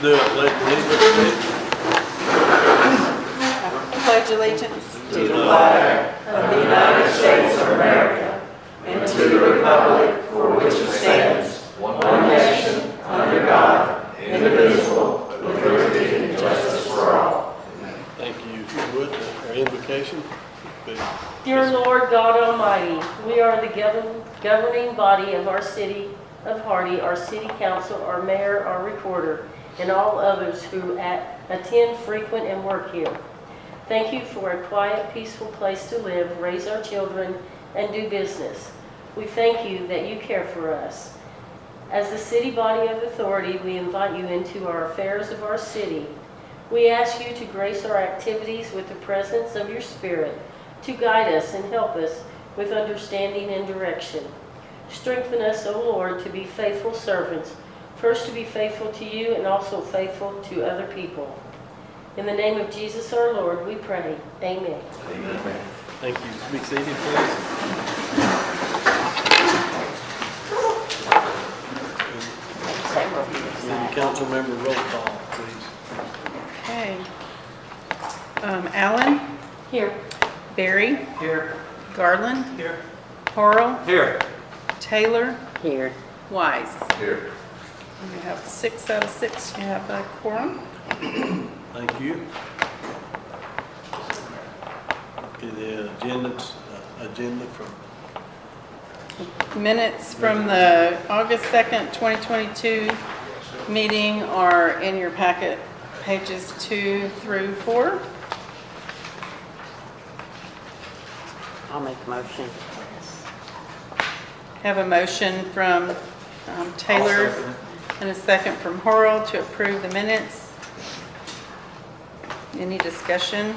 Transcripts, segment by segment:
do it, let's Pledge allegiance to the flag of the United States of America and to the republic for which it stands, one nation, under God, indivisible, with liberty and justice for all. Thank you. If you would, our invocation. Dear Lord God Almighty, we are the governing body of our city of Hardy, our city council, our mayor, our recorder, and all others who attend, frequent, and work here. Thank you for a quiet, peaceful place to live, raise our children, and do business. We thank you that you care for us. As the city body of authority, we invite you into our affairs of our city. We ask you to grace our activities with the presence of your Spirit, to guide us and help us with understanding and direction. Strengthen us, O Lord, to be faithful servants, first to be faithful to you and also faithful to other people. In the name of Jesus our Lord, we pray. Amen. Amen. Thank you. Be seated, please. Council member roll call, please. Okay. Allen? Here. Barry? Here. Garland? Here. Horrell? Here. Taylor? Here. Wise? Here. You have 6 out of 6. You have a quorum. Thank you. Okay, the agenda from Minutes from the August 2nd, 2022 meeting are in your packet, pages 2 through 4. I'll make a motion. Have a motion from Taylor and a second from Horrell to approve the minutes. Any discussion?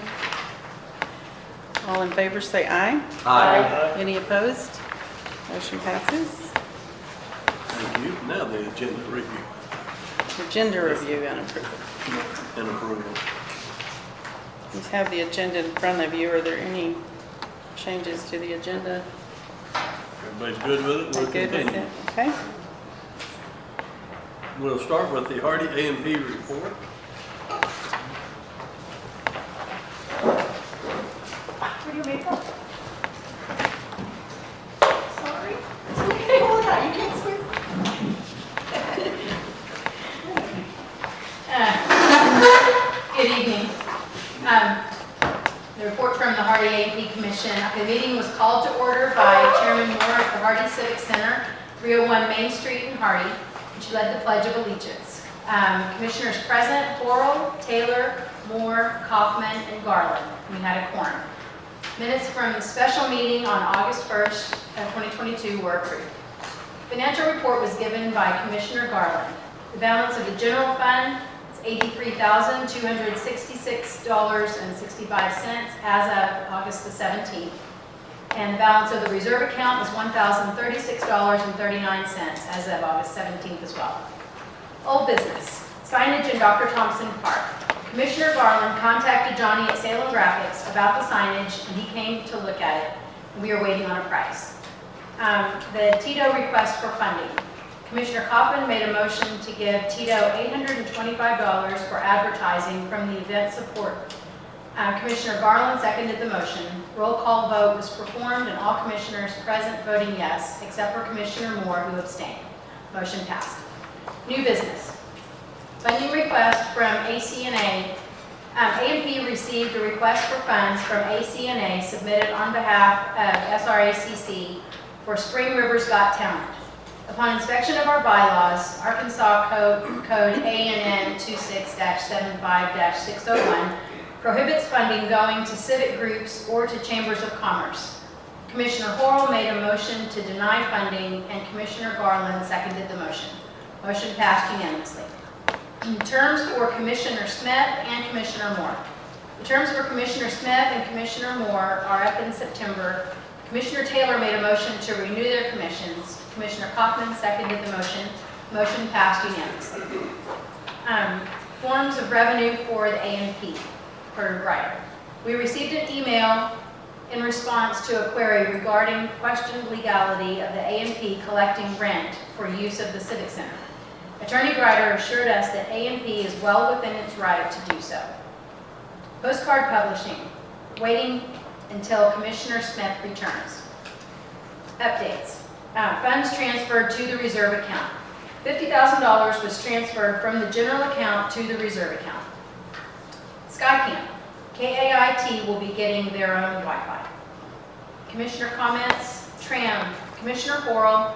All in favor say aye. Aye. Any opposed? Motion passes. Thank you. Now the agenda review Agenda review and approval. and approval. You have the agenda in front of you. Are there any changes to the agenda? Everybody's good with it? We'll Good with continue. it? Okay. We'll start with the Hardy A&P report. For your makeup? Sorry. It's okay, hold on, you can't swim. Good evening. The report from the Hardy A&P Commission. The meeting was called to order by Chairman Moore at the Hardy Civic Center, 301 Main Street in Hardy, which led the Pledge of Allegiance. Commissioners present, Horrell, Taylor, Moore, Kaufman, and Garland. We had a quorum. Minutes from the special meeting on August 1st, 2022 were approved. Financial report was given by Commissioner Garland. The balance of the general fund is $83,266.65 as of August the 17th. And the balance of the reserve account was $1,036.39 as of August 17th as well. Old business, signage in Dr. Thompson Park. Commissioner Garland contacted Johnny at Salem Graphics about the signage, and he came to look at it. We are waiting on a price. The Tito request for funding. Commissioner Kaufman made a motion to give Tito $825 for advertising from the event support. Commissioner Garland seconded the motion. Roll call vote was performed, and all commissioners present voting yes, except for Commissioner Moore, who abstained. Motion passed. New business. Funding request from ACNA. A&P received a request for funds from ACNA submitted on behalf of SRACC for Spring Rivers Got Talent. Upon inspection of our bylaws, Arkansas Code ANN 26-75-601 prohibits funding going to civic groups or to chambers of commerce. Commissioner Horrell made a motion to deny funding, and Commissioner Garland seconded the motion. Motion passed unanimously. Terms for Commissioner Smith and Commissioner Moore. The terms for Commissioner Smith and Commissioner Moore are up in September. Commissioner Taylor made a motion to renew their commissions. Commissioner Kaufman seconded the motion. Motion passed unanimously. Forms of revenue for the A&P, for Ryder. We received an email in response to a query regarding questioned legality of the A&P collecting rent for use of the Civic Center. Attorney Greider assured us that A&P is well within its right to do so. Postcard publishing, waiting until Commissioner Smith returns. Updates. Funds transferred to the reserve account. $50,000 was transferred from the general account to the reserve account. SkyCamp. KAIT will be getting their own Wi-Fi. Commissioner comments. Tram. Commissioner Horrell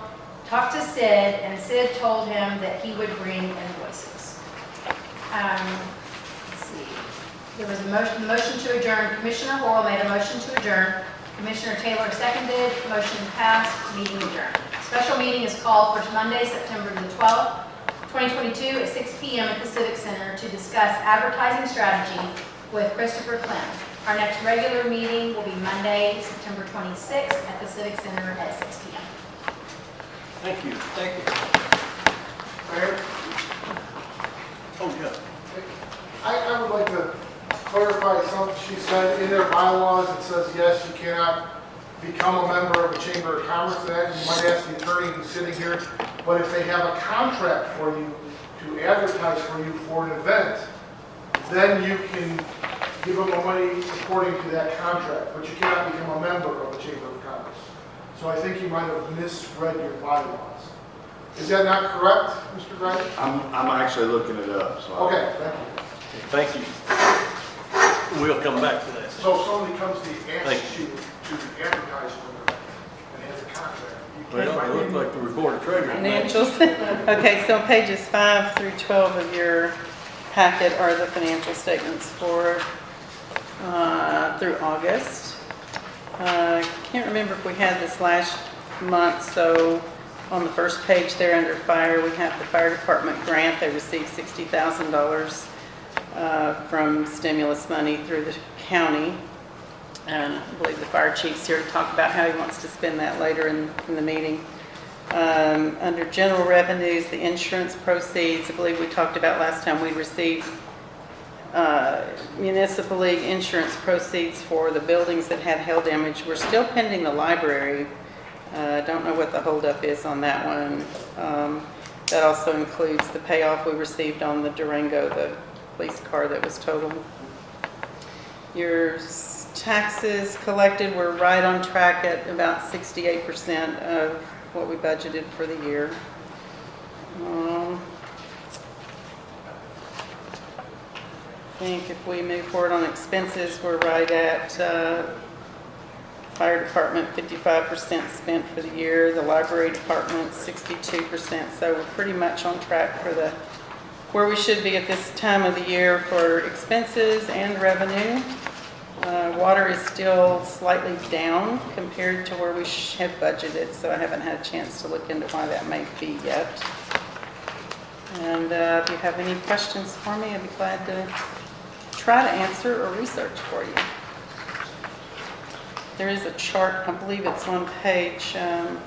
talked to Sid, and Sid told him that he would bring invoices. Let's see. There was a motion to adjourn. Commissioner Horrell made a motion to adjourn. Commissioner Taylor seconded. Motion passed. Meeting adjourned. Special meeting is called for Monday, September the 12th, 2022 at 6 p.m. at the Civic Center to discuss advertising strategy with Christopher Clem. Our next regular meeting will be Monday, September 26th at the Civic Center at 6 p.m. Thank you. Thank you. Mayor, Oh, yeah. I would like to clarify something she said. In their bylaws, it says, yes, you cannot become a member of the Chamber of Commerce. That you might ask the attorney who's sitting here, but if they have a contract for you to advertise for you for an event, then you can give them the money according to that contract, but you cannot become a member of the Chamber of Commerce. So I think you might have misread your bylaws. Is that not correct, Mr. Wright? I'm actually looking it up, so. Okay, thank you. Thank you. We'll come back to that. So if somebody comes to Thank ask you to advertise for them and has a contract, you can't Well, buy it looks like the recorder treasurer. Financials. Okay, so pages 5 through 12 of your packet are the financial statements for through August. Can't remember if we had this last month, so on the first page there under fire, we have the fire department grant. They received $60,000 from stimulus money through the county. And I believe the fire chief's here to talk about how he wants to spend that later in the meeting. Under general revenues, the insurance proceeds, I believe we talked about last time, we received municipal league insurance proceeds for the buildings that had hail damage. We're still pending the library. Don't know what the holdup is on that one. That also includes the payoff we received on the Durango, the police car that was totaled. Your taxes collected were right on track at about 68% of what we budgeted for the year. I think if we move forward on expenses, we're right at fire department 55% spent for the year, the library department 62%, so we're pretty much on track for where we should be at this time of the year for expenses and revenue. Water is still slightly down compared to where we have budgeted, so I haven't had a chance to look into why that may be yet. And if you have any questions for me, I'd be glad to try to answer or research for you. There is a chart, I believe it's on page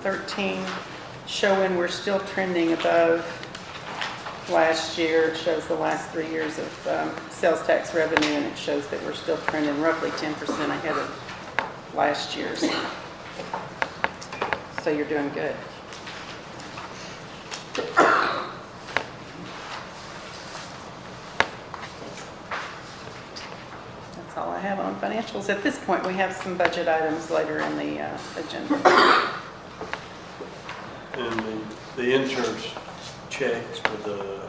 13, showing we're still trending above last year. It shows the last 3 years of sales tax revenue, and it shows that we're still trending roughly 10% ahead of last year's. So you're doing good. That's all I have on financials. At this point, we have some budget items later in the agenda. And the insurance checks for the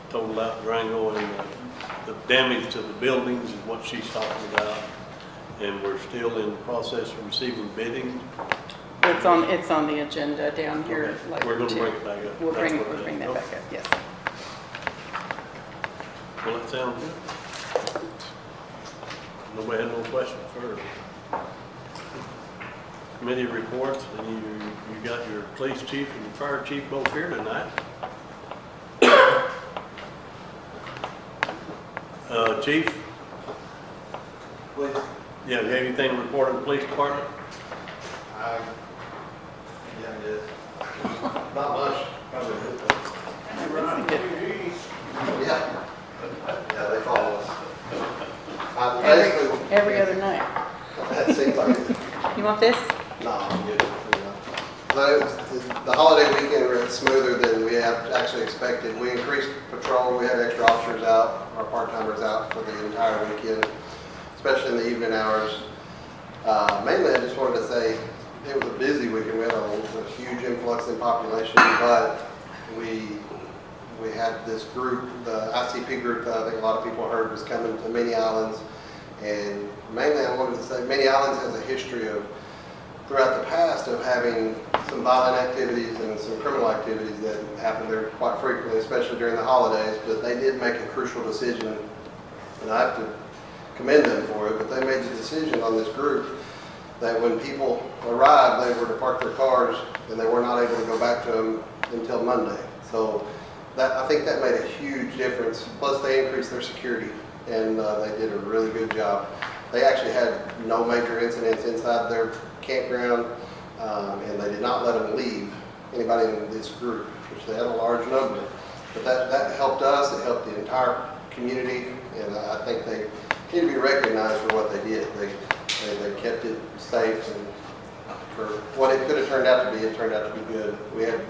total out Durango and the damage to the buildings is what she's talking about. And we're still in the process of receiving bidding. It's on the agenda down here Okay. later. We're going to too. bring it back up. We'll That's bring what it is. that back up, yes. Well, that sounds good. Nobody had no questions first. Committee reports, and you got your police chief and your fire chief both here tonight. Chief, Please. yeah, you have anything to report on the police department? Not much. That's good. Yeah, they follow us. Every other night. That seems like it. You want this? No, I'm good. So the holiday weekend went smoother than we have actually expected. We increased patrol. We had extra officers out, our part-timers out for the entire weekend, especially in the evening hours. Mainly, I just wanted to say it was a busy weekend. We had a huge influx in population, but we had this group, the ICP group that I think a lot of people heard was coming to Many Islands. And mainly I wanted to say Many Islands has a history of, throughout the past, of having some violent activities and some criminal activities that happen there quite frequently, especially during the holidays. But they did make a crucial decision, and I have to commend them for it, but they made the decision on this group that when people arrived, they were to park their cars and they were not able to go back to them until Monday. So I think that made a huge difference. Plus they increased their security, and they did a really good job. They actually had no major incidents inside their campground, and they did not let them leave, anybody in this group, which they had a large number. But that helped us, it helped the entire community, and I think they need to be recognized for what they did. They kept it safe, and for what it could have turned out to be, it turned out to be good. We had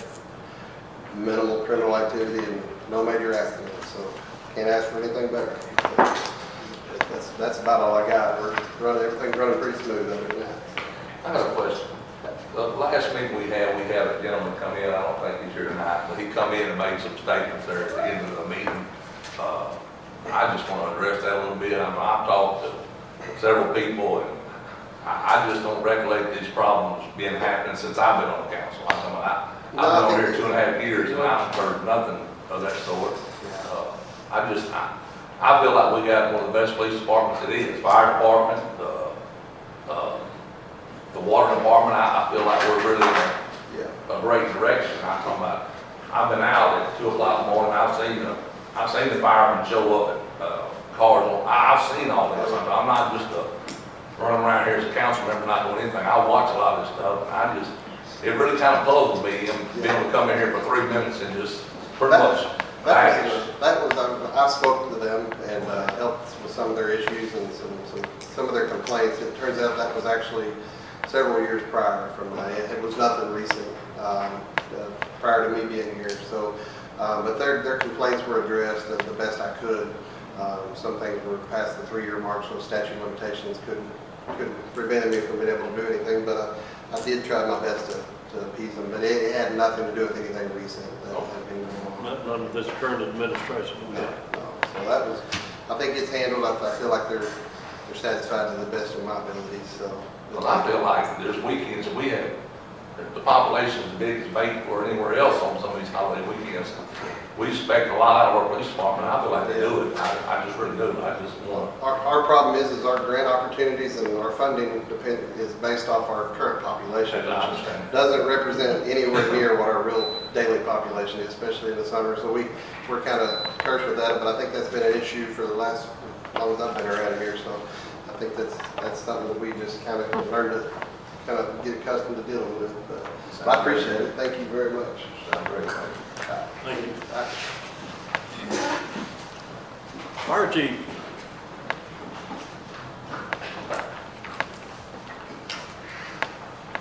minimal criminal activity and no major accidents, so can't ask for anything better. That's about all I got. Everything's running pretty smooth other than that. I have a question. The last meeting we had a gentleman come in, I don't think he's here tonight, but he come in and made some statements there at the end of the meeting. I just want to address that a little bit. I've talked to several people, and I just don't recollect these problems being happening since I've been on the council. I've been on here 2.5 years, and I've heard nothing of that sort. I feel like we got one of the best police departments it is. Fire department, the water department, I feel like we're really in a great direction. I'm talking about, I've been out at 2 o'clock in the morning, I've seen the firemen show up at cars. I've seen all this. I'm not just running around here as a council member not doing anything. I watch a lot of this stuff, and it really kind of puzzles me, being able to come in here for 3 minutes and just pretty much I spoke to them and helped with some of their issues and some of their complaints. It turns out that was actually several years prior from that. It was nothing recent prior to me being here. So, but their complaints were addressed the best I could. Some things were past the 3-year mark, so statute of limitations couldn't prevent me from being able to do anything. But I did try my best to appease them. But it had nothing to do with anything recent that had been going on. Not under this current administration. No. So that was, I think it's handled. I feel like they're satisfied to the best of my abilities. So. Well, I feel like there's weekends that we have, the population is as big as Beaufort or anywhere else on some of these holiday weekends. We expect a lot out of our police department. I feel like they do it. I just really do. I just want. Our problem is our grant opportunities and our funding is based off our current population, which doesn't represent anywhere near what our real daily population is, especially in the summer. So we're kind of cursed with that, but I think that's been an issue for the last, as long as I've been around here. So I think that's something that we just kind of learn to kind of get accustomed to dealing with. But I appreciate it. Thank you very much. Thank you. Fire chief.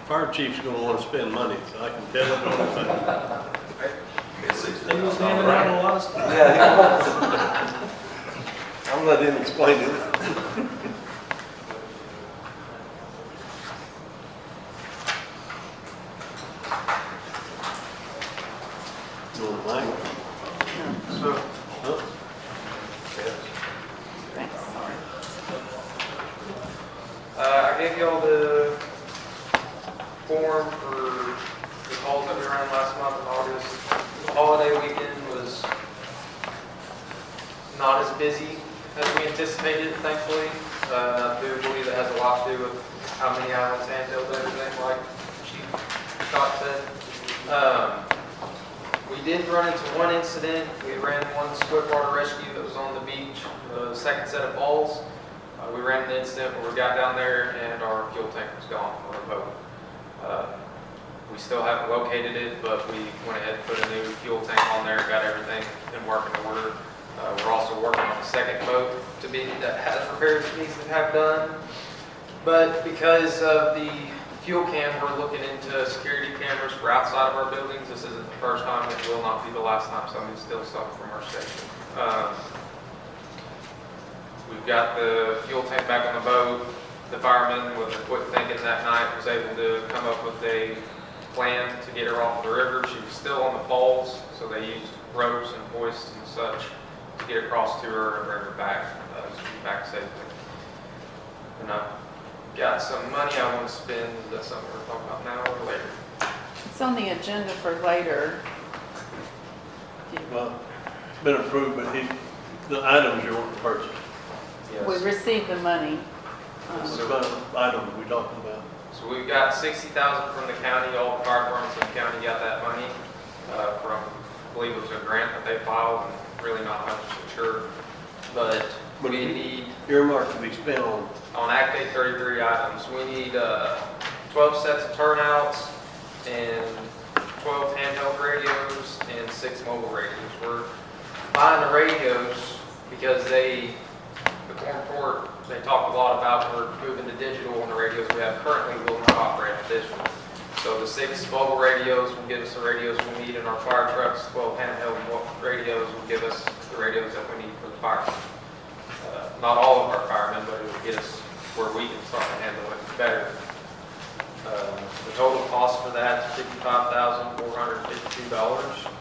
Fire chief's gonna wanna spend money, so I can tell it on the phone. He was handing out a lot of stuff. Yeah. I'll let him explain it. You want a mic? So, Huh? I gave y'all the form for the calls that we ran last month in August. The holiday weekend was not as busy as we anticipated, thankfully. I do believe it has a lot to do with how many islands handled everything, like Chief Scott said. We did run into one incident. We ran one swiftwater rescue that was on the beach, the second set of falls. We ran an incident where we got down there and our fuel tank was gone on the boat. We still haven't located it, but we went ahead and put a new fuel tank on there, got everything in working order. We're also working on a second boat that has repairs it needs to have done. But because of the Fuel cam, we're looking into security cameras for outside of our buildings. This isn't the first time, it will not be the last time somebody steals something from our station. We've got the fuel tank back on the boat. The fireman, with a quick thinking that night, was able to come up with a plan to get her off the river. She was still on the falls, so they used ropes and hoists and such to get across to her and bring her back, she's back safely. And I've got some money I want to spend. Is that something we're talking about now or later? It's on the agenda for later. Well, it's been approved, but the items you want to purchase, We received the money. what about items we talking about? So we've got $60,000 from the county. All the fire departments in the county got that money from, I believe it was a grant that they filed, and really not 100% sure. But we need, Earmark to be spent on Act 833 items, we need 12 sets of turnouts and 12 handheld radios and 6 mobile radios. We're buying the radios because the Corn Court, they talk a lot about we're moving to digital, and the radios we have currently will not operate on digital. So the 6 mobile radios will give us the radios we need in our fire trucks. 12 handheld radios will give us the radios that we need for the fire. Not all of our firemen, but it will get us where we can start to handle it better. The total cost for that is $55,452.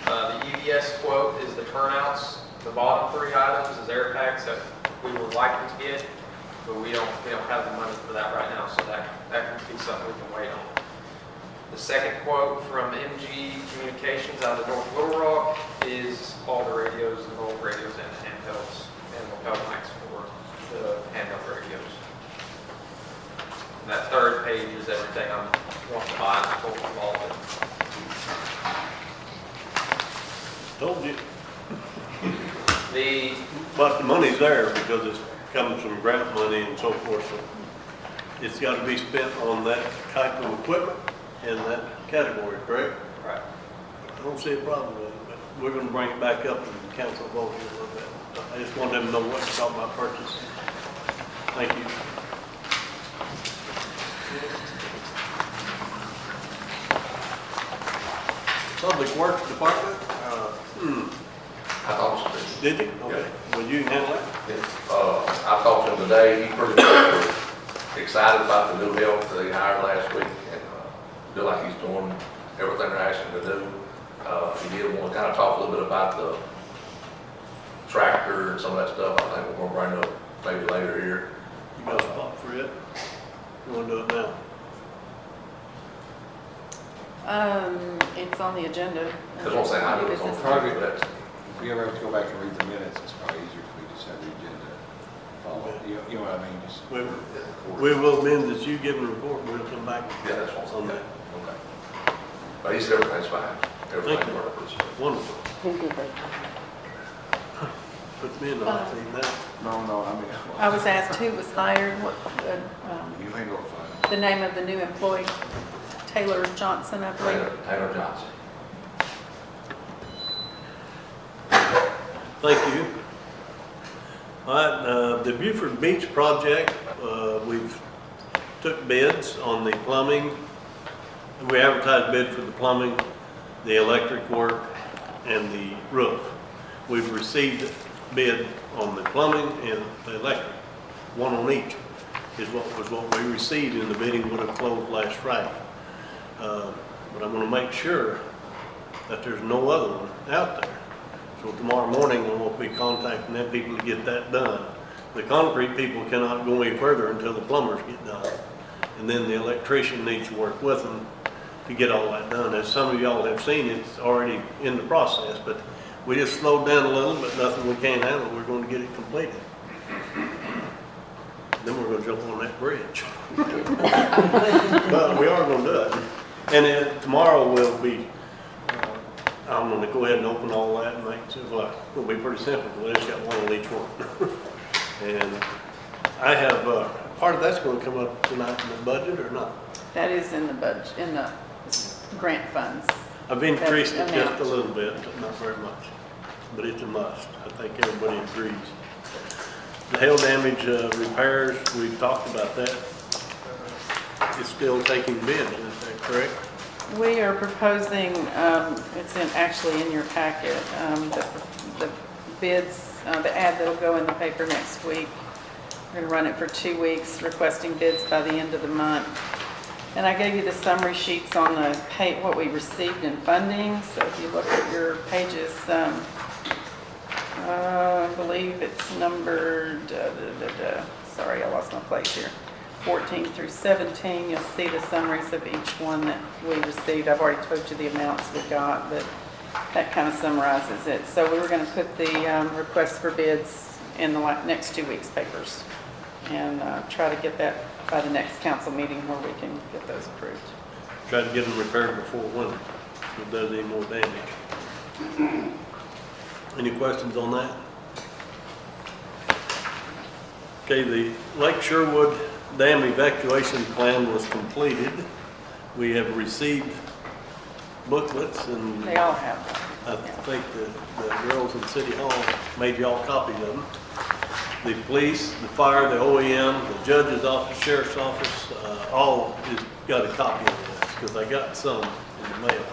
The EBS quote is the turnouts. The bottom 3 items is air packs that we would like to get, but we don't have the money for that right now, so that can be something we can wait on. The second quote from MG Communications out of North Little Rock is all the radios, the mobile radios, and the handhelds, and lapel mics for the handheld radios. And that third page is everything I want to buy, and total of all of it. Told you. The But the money's there because it's coming from grant money and so forth. So it's got to be spent on that type of equipment in that category, correct? right. I don't see a problem with it, but we're going to bring it back up and council vote here a little bit. I just want them to know what to talk about purchasing. Thank you. Public Works Department, I thought so. did you? Okay. Well, you can handle that. I talked to him today, he pretty much was excited about the new help that he hired last week, and feel like he's doing everything they're asking him to do. He did want to kind of talk a little bit about the tractor and some of that stuff. I think we're going to bring up maybe later here. You got a spot for it? You want to do it now? It's on the agenda. That's what I'm saying, I do it on Target. Friday, but If we ever have to go back and read the minutes, it's probably easier if we just have the agenda follow. You know what I mean? Just We will amend that you give a report, we'll come back yeah, that's what on I'm that. saying. Okay. But he said everything's fine. Everything's you. working. Wonderful. Puts me in the hot seat now. No, I mean. I was asked who was hired, what, You handle it fine. the name of the new employee, Taylor Johnson, I believe. Taylor Johnson. Thank you. All right, the Beaufort Beach project, we've took bids on the plumbing. We advertised bid for the plumbing, the electric work, and the roof. We've received bid on the plumbing and the electric. One on each is what we received, and the bidding would have closed last Friday. But I'm gonna make sure that there's no other one out there. So tomorrow morning, I will be contacting them people to get that done. The concrete people cannot go any further until the plumbers get done. And then the electrician needs to work with them to get all that done. As some of y'all have seen, it's already in the process, but we just slowed down a little, but nothing we can't handle. We're going to get it completed. Then we're going to jump on that bridge. But we are going to do it. And then tomorrow we'll be, I'm going to go ahead and open all that and make it, well, it'll be pretty simple. We just got one on each one. And I have, part of that's going to come up tonight in the budget or not? That is in the budget, in the grant funds. I've increased it That's just a amount. little bit, but not very much. But it's a must. I think everybody agrees. The hail damage repairs, we've talked about that. is still taking bids, is that correct? We are proposing, actually in your packet, the bids, the ad that'll go in the paper next week. We're gonna run it for 2 weeks, requesting bids by the end of the month. And I gave you the summary sheets on the what we received in funding. So if you look at your pages, I believe it's numbered, sorry, I lost my place here. 14 through 17, you'll see the summaries of each one that we received. I've already told you the amounts we got, but that kind of summarizes it. So we were going to put the request for bids in the next 2 weeks' papers and try to get that by the next council meeting where we can get those approved. Try to get them repaired before winter, so it does any more damage. Any questions on that? Okay, the Lake Sherwood Dam evacuation plan was completed. We have received booklets and They all have I think the girls in City Hall made y'all copies of them. The police, the fire, the OEM, the judge's office, sheriff's office, all has got a copy of this because I got some in the mail.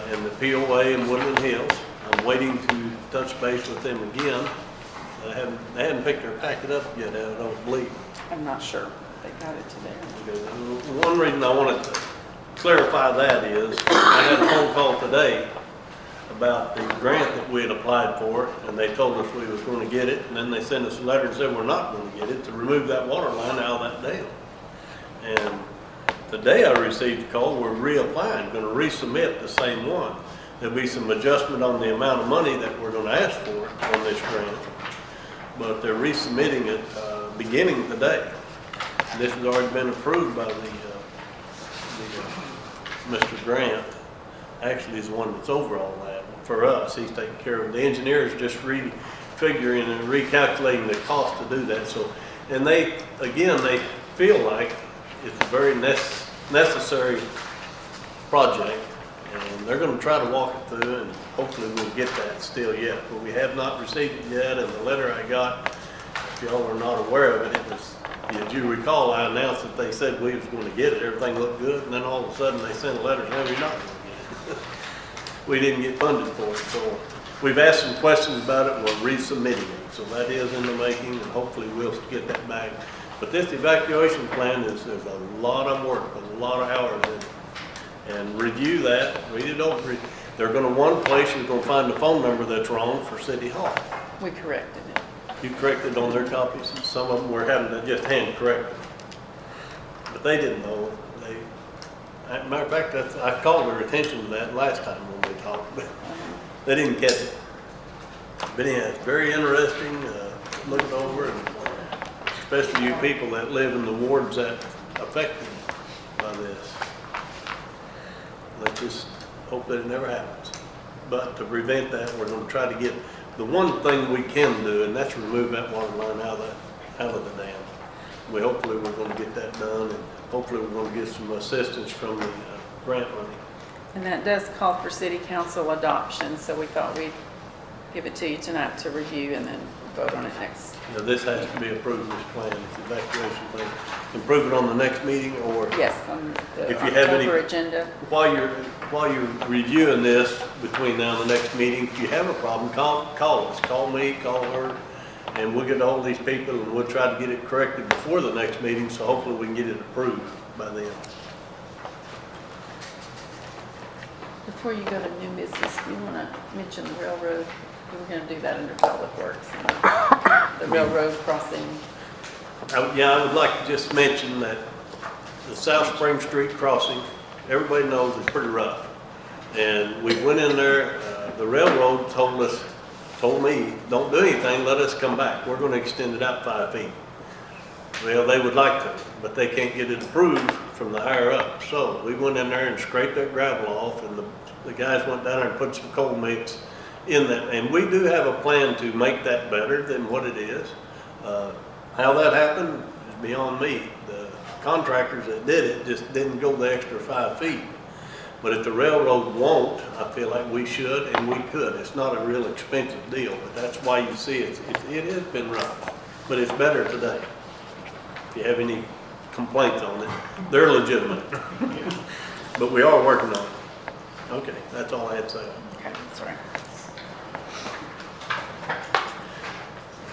And the POA in Woodland Hills, I'm waiting to touch base with them again. They haven't picked their packet up yet, I don't believe. I'm not sure. They got it today. Okay, one reason I wanted to clarify that is I had a phone call today about the grant that we had applied for, and they told us we was going to get it, and then they sent us a letter and said we're not going to get it to remove that water line out of that dam. And today I received a call, we're reapplying, going to resubmit the same one. There'll be some adjustment on the amount of money that we're going to ask for on this grant, but they're resubmitting it beginning today. This has already been approved by Mr. Grant. Actually, he's the one that's over all that. For us, he's taking care of it. The engineers just refiguring and recalculating the cost to do that. So, and they feel like it's a very necessary project, and they're going to try to walk it through, and hopefully we'll get that still yet. But we have not received it yet, and the letter I got, if y'all are not aware of it, it was, as you recall, I announced that they said we was going to get it. Everything looked good, and then all of a sudden they sent a letter saying we're not going to get it. We didn't get funded for it, so we've asked some questions about it. We're resubmitting it, so that is in the making, and hopefully we'll get that back. But this evacuation plan there's a lot of work, a lot of hours in it, and review that. Read it over. They're going to one place. You're going to find the phone number that's wrong for City Hall. We corrected it. You corrected on their copies, and some of them were having to just hand correct them. But they didn't know. Matter of fact, I called their attention to that last time when we talked, but they didn't catch it. But yeah, it's very interesting, looking over, and especially you people that live in the wards that affected by this. Let's just hope that it never happens. But to prevent that, we're going to try to get the one thing we can do, and that's remove that water line out of the dam. Hopefully we're going to get that done, and hopefully we're going to get some assistance from the grant money. And that does call for city council adoption, so we thought we'd give it to you tonight to review and then vote on it next. Now, this has to be approved, this plan, this evacuation plan. Approve it on the next meeting, or Yes, on the If you have any- October agenda. while you're reviewing this between now and the next meeting, if you have a problem, call us, call me, call her, and we'll get a hold of these people, and we'll try to get it corrected before the next meeting, so hopefully we can get it approved by then. Before you go to new business, do you want to mention the railroad? We're going to do that under Public Works. The railroad crossing. Yeah, I would like to just mention that the South Spring Street crossing, everybody knows it's pretty rough. And we went in there, the railroad told me, don't do anything, let us come back. We're going to extend it out 5 feet. Well, they would like to, but they can't get it approved from the higher up. So we went in there and scraped that gravel off, and the guys went down there and put some coal mix in that. And we do have a plan to make that better than what it is. How that happened is beyond me. The contractors that did it just didn't go the extra 5 feet. But if the railroad won't, I feel like we should and we could. It's not a real expensive deal, but that's why you see it has been rough, but it's better today. If you have any complaints on it. They're legitimate. But we are working on it. Okay, that's all I had to say. Okay, sorry.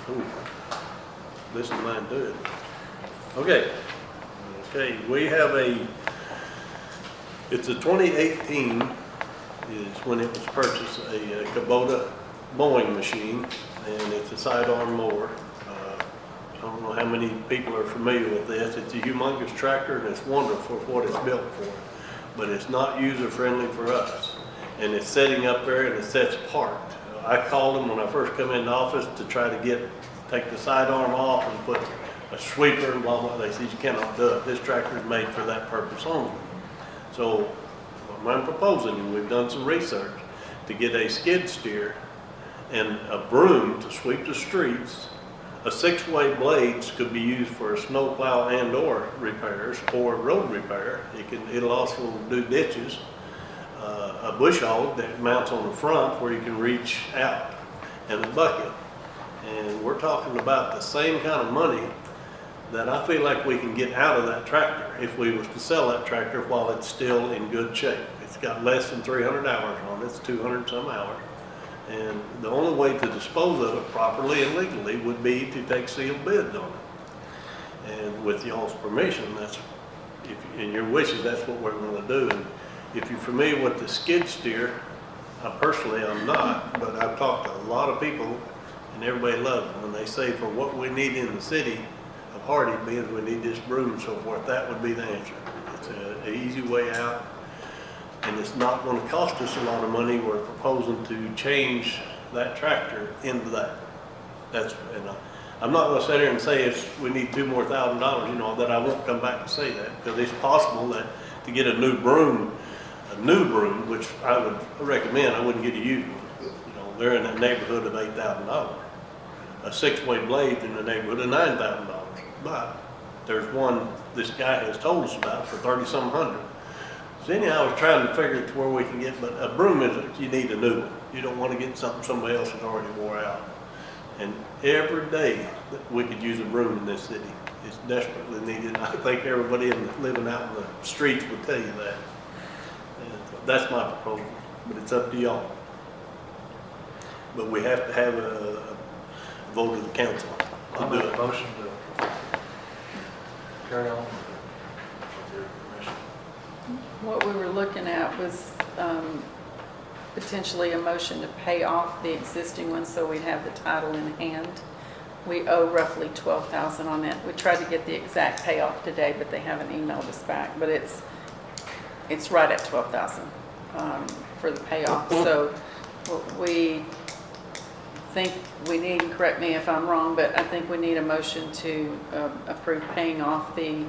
Ooh, this is mine too. Okay. Okay, we have it's a 2018 is when it was purchased, a Kubota mowing machine, and it's a sidearm mower. I don't know how many people are familiar with this. It's a humongous tractor, and it's wonderful for what it's built for, but it's not user-friendly for us. And it's sitting up there, and it sits parked. I called them when I first come in the office to try to take the sidearm off and put a sweeper and blah, blah. They said, you cannot do it. This tractor is made for that purpose only. So what I'm proposing, and we've done some research, to get a skid steer and a broom to sweep the streets. A 6-way blades could be used for snow plow and or repairs or road repair. It'll also do ditches. A bush hog that mounts on the front where you can reach out, and a bucket. And we're talking about the same kind of money that I feel like we can get out of that tractor if we was to sell that tractor while it's still in good shape. It's got less than 300 hours on it. It's 200 some hours. And the only way to dispose of it properly and legally would be to take sealed bids on it. And with y'all's permission, in your wishes, that's what we're going to do. And if you're familiar with the skid steer, personally I'm not, but I've talked to a lot of people and everybody loves them. When they say for what we need in the city of Hardy, being we need this broom and so forth, that would be the answer. It's an easy way out, and it's not going to cost us a lot of money. We're proposing to change that tractor into that. I'm not going to sit here and say we need $2,000 more, that I won't come back and say that, because it's possible that to get a new broom, which I would recommend, I wouldn't get a used one. They're in the neighborhood of $8,000. A 6-way blade in the neighborhood of $9,000. But there's one this guy has told us about for 30-some hundred. So anyhow, I was trying to figure to where we can get, but a broom you need a new one. You don't want to get something somebody else has already wore out. And every day that we could use a broom in this city. It's desperately needed. I think everybody living out in the streets would tell you that. And that's my proposal, but it's up to y'all. But we have to have a vote of the council to do it. Motion to carry on with your permission. What we were looking at was potentially a motion to pay off the existing one so we'd have the title in hand. We owe roughly $12,000 on it. We tried to get the exact payoff today, but they haven't emailed us back. But it's right at $12,000 for the payoff. So what we think we need, and correct me if I'm wrong, but I think we need a motion to approve paying off the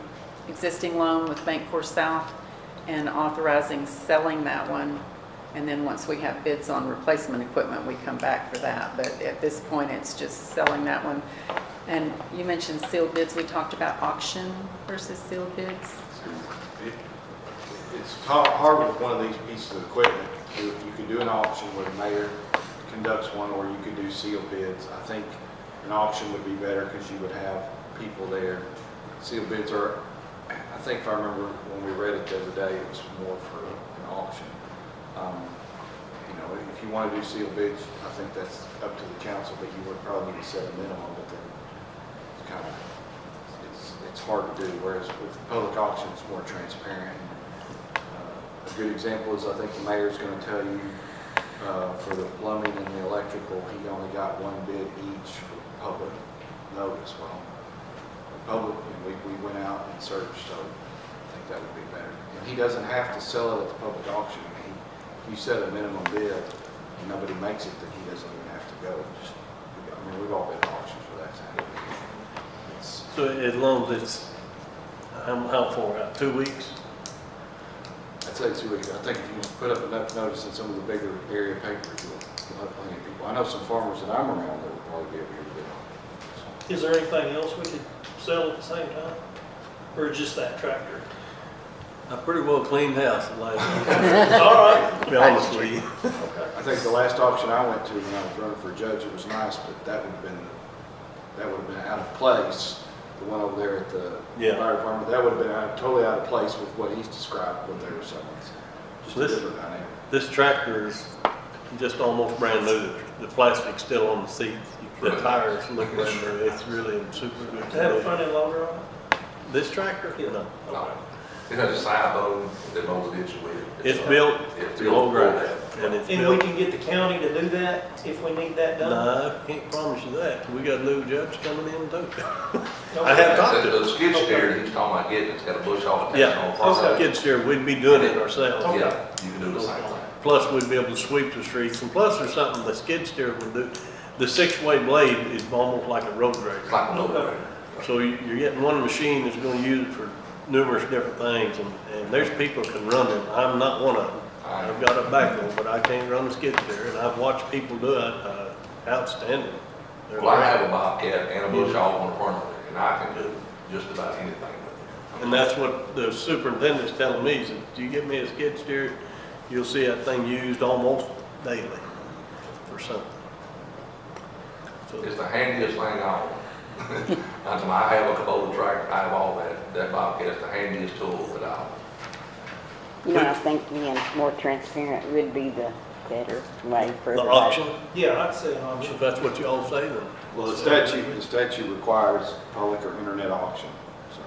existing loan with Bancorp South and authorizing selling that one. And then once we have bids on replacement equipment, we come back for that. But at this point, it's just selling that one. And you mentioned sealed bids. We talked about auction versus sealed bids. It's hard with one of these pieces of equipment. You could do an auction where the mayor conducts one, or you could do sealed bids. I think an auction would be better because you would have people there. Sealed bids are, I think if I remember when we read it the other day, it was more for an auction. If you want to do sealed bids, I think that's up to the council, but you would probably need to set a minimum, but then it's hard to do, whereas with public auction, it's more transparent. A good example is I think the mayor's going to tell you for the plumbing and the electrical, he only got one bid each for public notice. Well, public, we went out and searched, so I think that would be better. And he doesn't have to sell it at the public auction. You set a minimum bid, and nobody makes it, then he doesn't even have to go. We've all been in auctions where that's happened. So as long as it's, how far out, 2 weeks? I'd say 2 weeks. I think if you put up enough notice in some of the bigger area papers, you'll have plenty of people. I know some farmers that I'm around that would probably be able to bid on. Is there anything else we could sell at the same time? Or just that tractor? I pretty well cleaned house the last All right. to be honest with you. I think the last auction I went to when I was running for judge, it was nice, but that would have been out of place the one over there at the Yeah. fire department, that would have been totally out of place with what he's described, what they were selling. Just a This- different dynamic. This tractor is just almost brand new. The plastic's still on the seats. The tires look brand new. It's really in super good Does it have a condition. front end loader on it? This tractor? No. No. It has a side load, they mow the ditch with it. It's built It's to built low for grade, that. and it's And we built. can get the county to do that if we need that done? No, I can't promise you that. We got a new judge coming in too. I have talked to The him. skid steer that he's talking about getting, it's got a bush off Yeah, attached on the front. skid steer, we'd be doing it ourselves. Yeah, you can do the same thing. Plus, we'd be able to sweep the streets, and plus, there's something the skid steer would do. The six-way blade is almost like a road grader. It's like a little bit. So you're getting one machine that's gonna use it for numerous different things, and there's people can run them. I'm not one of them. I've got a backhoe, but I can't run a skid steer, and I've watched people do it, outstanding. They're Well, I great. have a Bobcat and a bush hog on the front of it, and I can do just about anything with it. And that's what the superintendent's telling me, is if you get me a skid steer, you'll see that thing used almost daily for something. So It's the handiest thing on. I have a Kubota tractor, I have all that. That Bobcat's the handiest tool that I own. You know, I think being more transparent would be the better way for the everybody. auction, Yeah, I'd say auction. if that's what you all say, then. Well, the statute requires public or internet auction, so.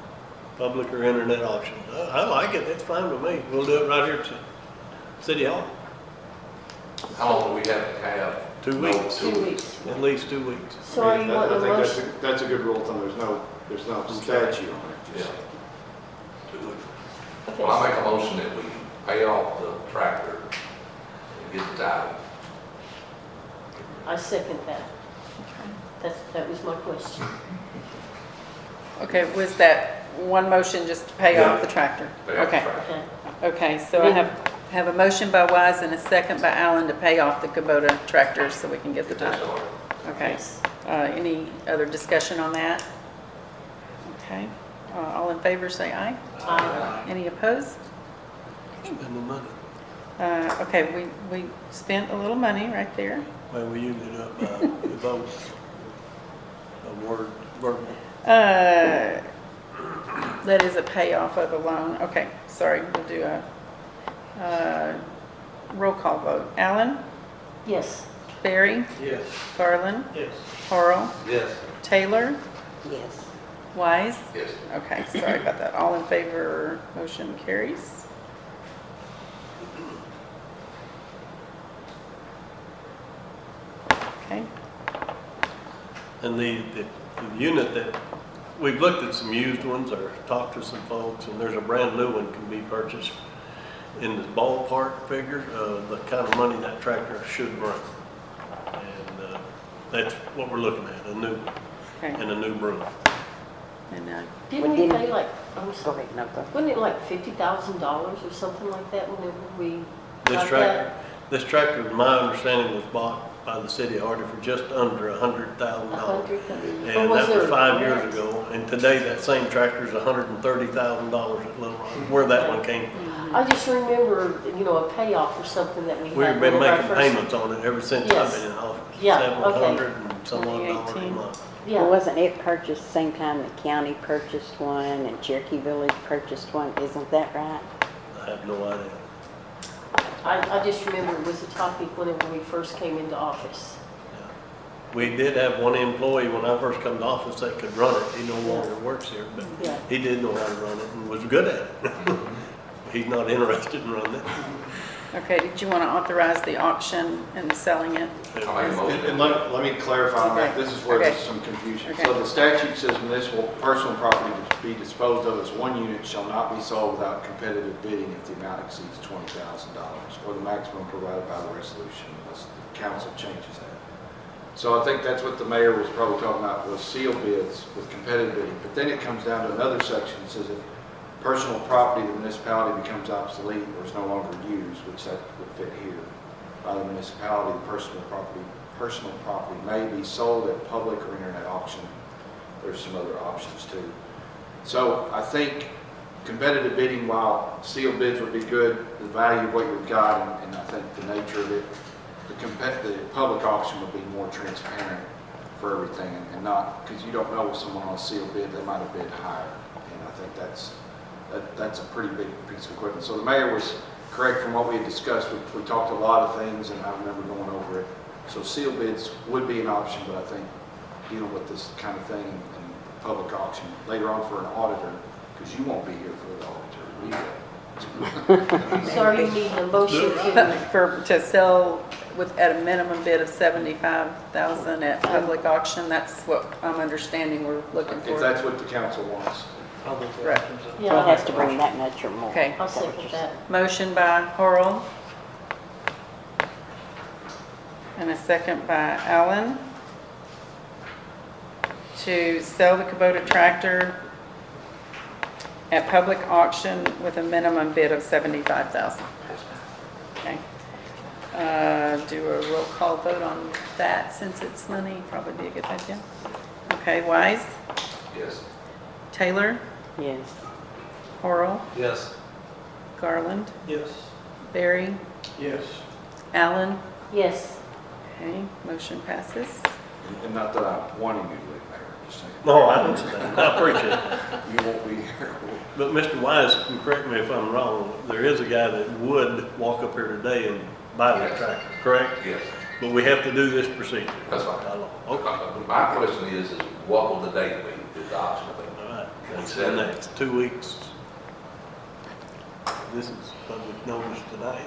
Public or internet auction. I like it, it's fine with me. We'll do it right here at City Hall. How long do we have to have? 2 weeks. 2 weeks. At least 2 weeks. So are you I wanting a think motion? that's a good rule of thumb, there's no statute on it. Yeah. 2 weeks. Okay, Well, I make a motion that we pay off the tractor and get the title. I second that. That was my question. Okay, was that one motion just to pay off the tractor? Pay off the Okay, tractor. okay, so I have a motion by Wise and a second by Allen to pay off the Kubota tractor so we can get the Get that title. started. Okay, Yes. any other discussion on that? Okay, all in favor say aye. Any opposed? Spend the money. Okay, we spent a little money right there. Well, we usually do it by the vote. A word, verbal. That is a payoff of a loan. Okay, sorry, we'll do a roll call vote. Allen, Yes. Barry, Yes. Garland, Yes. Harrell, Yes. Taylor, Yes. Wise. Yes. Okay, sorry about that. All in favor, motion carries. Okay, And the unit that, we've looked at some used ones or talked to some folks, and there's a brand new one can be purchased in the ballpark figure, the kind of money that tractor should bring. And that's what we're looking at, a new, okay. and a new broom. And Didn't we didn't- pay like, I'm Go sorry, ahead, no, go. wasn't it like $50,000 or something like that whenever we This got tractor, this tractor, my understanding, was bought by the city of Hardy for just under $100,000. that? And that was 5 years ago, and today that same tractor is $130,000 at Little Rock, where that one came from. I just remember, a payoff or something that we had. We've been whenever I making first- payments on it ever since I've Yes. been in office. Yeah, okay. $700 and some odd dollars a 2018. month. Well, Yeah, wasn't it purchased the same time the county purchased one and Cherokee Village purchased one? Isn't that right? I have no idea. I just remember it was a topic whenever we first came into office. We did have one employee when I first come to office that could run it. He no longer works here, but Yeah. he did know how to run it and was good at it. He's not interested in running it. Okay, did you want to authorize the auction and selling it? I make a motion. And let me clarify on that, this is where Okay. there's some confusion. Okay. So the statute says municipal personal property to be disposed of as one unit shall not be sold without competitive bidding if the amount exceeds $20,000, or the maximum provided by the resolution, unless the council changes that. So I think that's what the mayor was probably talking about, was sealed bids with competitive bidding. But then it comes down to another section that says if personal property of the municipality becomes obsolete or is no longer used, which that would fit here, by the municipality, the personal property may be sold at public or internet auction. There's some other options too. So I think competitive bidding, while sealed bids would be good, the value of what you've got, and I think the nature of it, the public auction would be more transparent for everything and not, because you don't know if someone on a sealed bid, they might have bid higher. And I think that's a pretty big piece of equipment. So the mayor was correct from what we had discussed. We talked a lot of things and I remember going over it. So sealed bids would be an option, but I think dealing with this kind of thing in public auction later on for an auditor, because you won't be here for the auditor, we will. So you need a motion to, To sell at a minimum bid of 75,000 at public auction, that's what I'm understanding we're looking If for. that's what the council wants. Right. It yeah, has to bring that much or more. Okay. I'll second that. Motion by Horrell. And a second by Allen. To sell the Kubota tractor at public auction with a minimum bid of 75,000. Okay. Do a roll call vote on that since it's money, probably be a good idea. Okay, Wise, Yes. Taylor, Yes. Horrell, Yes. Garland, Yes. Barry, Yes. Allen. Yes. Okay, motion passes. And not that I'm wanting you to leave, Mayor, just saying. No, I understand. I appreciate it. You won't be here. But Mr. Wise, can correct me if I'm wrong, there is a guy that would walk up here today and buy that Yes. tractor, correct? Yes. But we have to do this procedure. That's fine. Okay. My question is what will the date be, the auction of it? All right, that's the next 2 weeks. This is public notice today.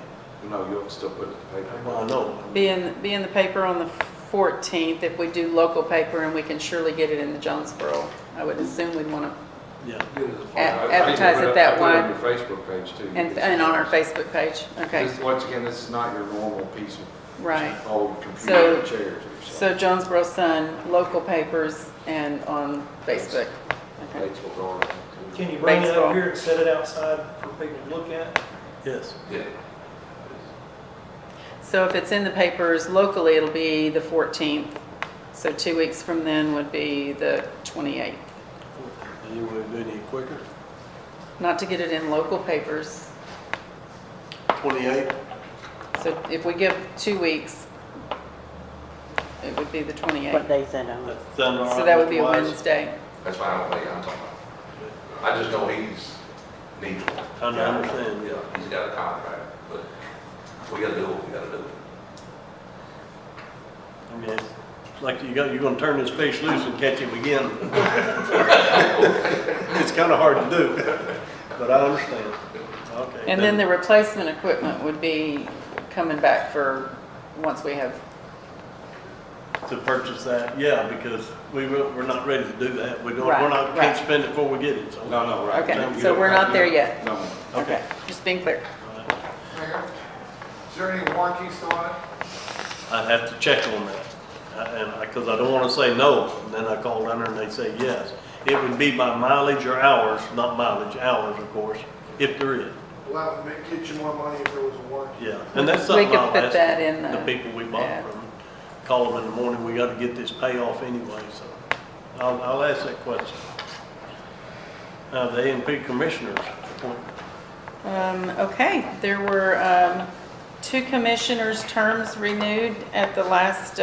No, you'll still put it in the paper. Well, I know. Be in the paper on the 14th. If we do local paper, and we can surely get it in the Jonesboro, I would assume we'd want to Yeah. advertise it that I put it wide on your Facebook page too. and on our Facebook page. Okay, Once again, this is not your normal piece of right. old computer chairs or So something. Jonesboro Sun, local papers, and on Facebook. Okay. Batesville Guard. Can you bring it Baseball. up here and set it outside for people to look at? Yes. Yeah. So if it's in the papers locally, it'll be the 14th. So 2 weeks from then would be the 28th. And you would do any quicker? Not to get it in local papers. 28? So if we give 2 weeks, it would be the What 28th. day is that on? That sound all right? So that would be a Mr. Wise? Wednesday. That's fine with me, I'm talking about. I just know he's needs one. I understand. Yeah, he's got a contract, but we gotta do what we gotta do. I mean, it's like you're gonna turn this fish loose and catch him again. It's kind of hard to do, but I understand. Okay. And then the replacement equipment would be coming back for, once we have, To purchase that, yeah, because we're not ready to do that. We're Right, not, right. can't spend it before we get it, so. No, right. Okay, You so don't we're have- not there yet. No. Okay, just being clear. Mayor, is there any warranty still on it? I'd have to check on that, because I don't want to say no, and then I call down there and they say yes. It would be by mileage or hours, not mileage, hours, of course, if there is, Well, that would get you more money if there was a warranty. yeah. And that's We something could I'll put ask that in the people we bought yeah. from. Call them in the morning, we got to get this payoff anyway, so I'll ask that question. The A&P Commissioners appointment. Okay, there were 2 commissioners' terms renewed at the last,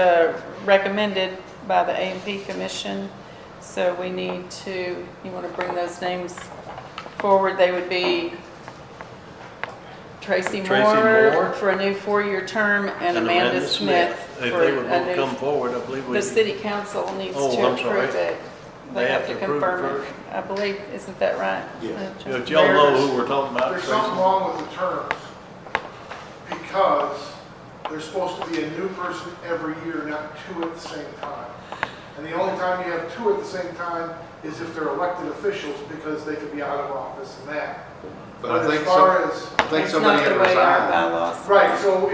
recommended by the A&P Commission. So we need to, you want to bring those names forward? They would be Tracy Tracy Moore Moore. for a new 4-year term and Amanda Smith If for they would a both come new. forward, I believe we. The city council needs Oh, to I'm sorry. approve it. They have to approve it confirm it. first? I believe, isn't that right? Yes. If y'all know who we're talking about, There's Tracy. something wrong with the terms, because there's supposed to be a new person every year, not 2 at the same time. And the only time you have 2 at the same time is if they're elected officials, because they could be out of office and that. But I think as far as, It's somebody not had the way our resigned. bylaws. right, so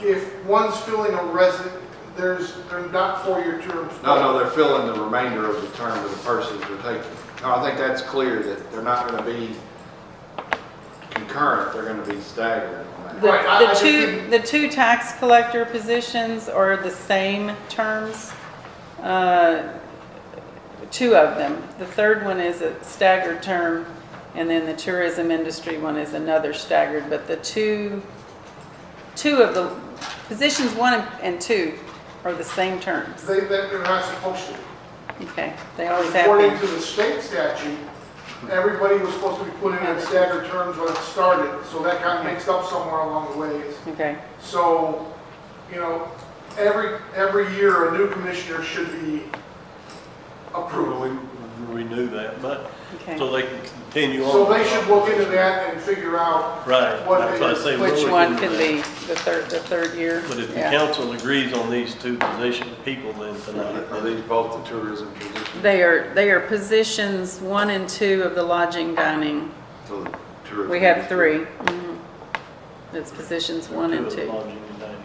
if one's filling a resident, they're not 4-year terms. No, they're filling the remainder of the term of the person they're taking. No, I think that's clear that they're not gonna be concurrent, they're gonna be staggered on that. Right, I just The two tax collector positions are the same terms. 2 of them. The third one is a staggered term, and then the tourism industry one is another staggered. But the two of the positions 1 and 2 or the same terms? They're not supposed to. Okay, they always have According been. to the state statute, everybody was supposed to be put in at staggered terms when it started, so that got mixed up somewhere along the ways. Okay, So, you know, every year, a new commissioner should be approved. We knew that, but, okay. so they can continue on. So they should look into that and figure out Right, what that's why I say. we'll Which look one into can that. be the third year? But if the Yeah. council agrees on these two people, then tonight. Are these both the tourism positions? They are positions 1 and 2 of the lodging dining. So the tourism We have is- 3. It's positions 1 and Two of the 2. lodging and dining,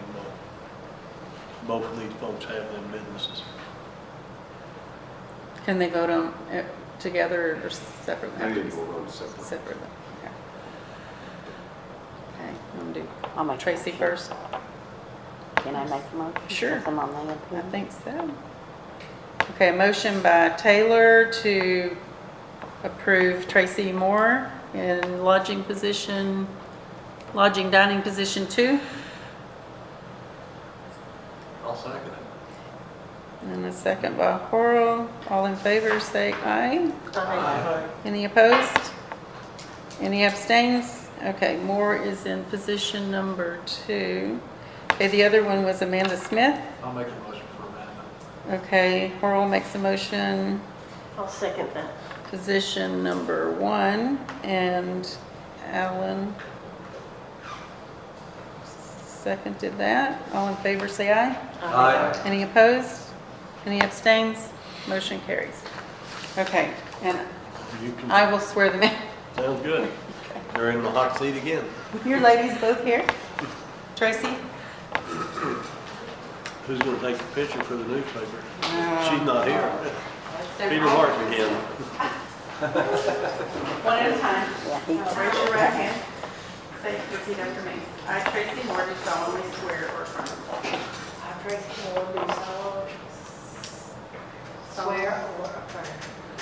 both of these folks have them businesses. Can they vote on it together or separately? They need to vote separately. Separately, okay. Okay, I'm gonna do I'll make. Tracy first. Can I make a motion? Sure. Since I'm on the I other. think so. Okay, motion by Taylor to approve Tracy Moore in lodging dining position 2. I'll second it. And a second by Horrell. All in favor, say aye. Aye. Any opposed? Any abstains? Okay, Moore is in position number 2. Okay, the other one was Amanda Smith. I'll make a motion for amendment. Okay, Horrell makes a motion, I'll second that. position number 1, and Alan seconded that. All in favor, say aye. Aye. Any opposed? Any abstains? Motion carries. Okay, and You can, I will swear them in. sounds good. They're in the hot seat again. Your ladies both here? Tracy? Who's gonna take the picture for the newspaper? She's not here. Peter One Martin again. at a time. Yeah, he- Raise your right hand. Say, repeat after me. I, Tracy Moore, do solemnly swear or affirm. I, Tracy Moore, do solemnly swear or affirm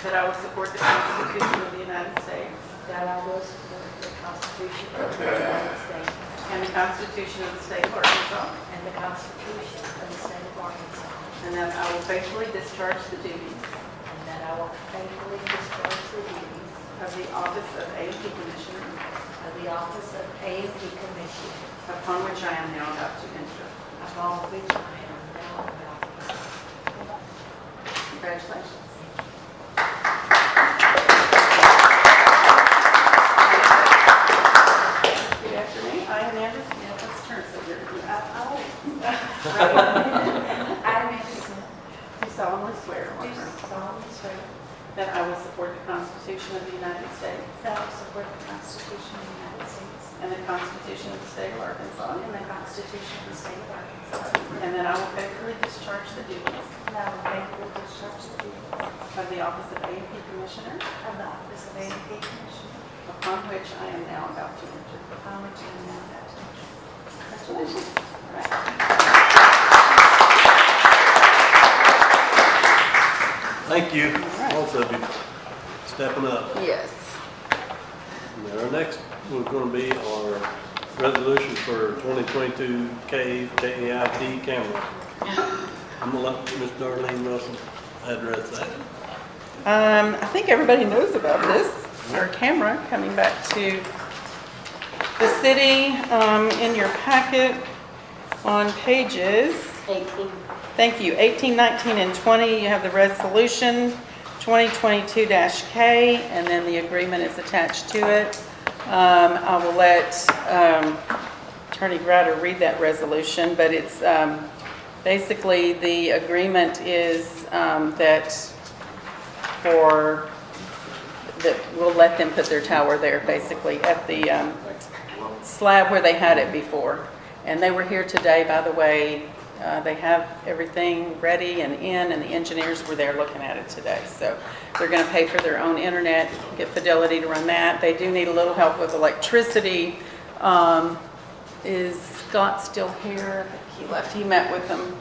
That I will support the Constitution of the United States that I will support the Constitution of the United States and the Constitution of the State of Arkansas, and the Constitution of the State of Arkansas, and that I will faithfully discharge the duties and that I will faithfully discharge the duties of the office of A&P Commissioner, of the office of A&P Commissioner, upon which I am now about to enter. upon which I am now about to enter. Congratulations. Repeat after me. I, Amanda Smith, let's turn so you're, I, Amanda Smith, do solemnly swear or do affirm solemnly swear that I will support the Constitution of the United States that I will support the Constitution of the United States and the Constitution of the State of Arkansas, and the Constitution of the State of Arkansas, and that I will faithfully discharge the duties and I will faithfully discharge the duties of the office of A&P Commissioner, of the office of A&P Commissioner, upon which I am now about to enter. upon which I am now about to enter. Congratulations. All right. Thank you, both of you, stepping up. Yes. And our next was gonna be our resolution for 2022 KEIT camera. I'm gonna let Ms. Darlene Russell address that. I think everybody knows about this, our camera coming back to the city. In your packet on pages, 18. thank you, 18, 19, and 20, you have the resolution 2022-K, and then the agreement is attached to it. I will let Attorney Grouder read that resolution, but it's basically the agreement is that we'll let them put their tower there, basically, at the slab where they had it before. And they were here today, by the way. They have everything ready and in, and the engineers were there looking at it today. So they're going to pay for their own internet, get Fidelity to run that. They do need a little help with electricity. Is Scott still here? I think he left. He met with them.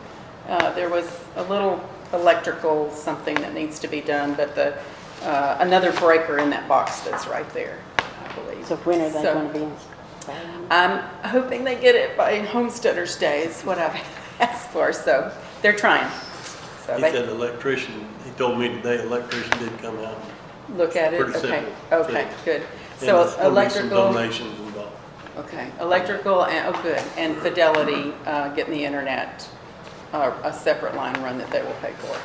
There was a little electrical something that needs to be done, but another breaker in that box that's right there, I believe. So when are they So- going to be installed? I'm hoping they get it by Homesteaders Day is what I've asked for. So they're trying. So He they said electrician, he told me today electrician did come out. look at it, Pretty okay, simple. okay, good. And So there's gonna be some electrical, donations involved. okay, electrical, and, oh, good, and Fidelity, getting the internet, a separate line run that they will pay for.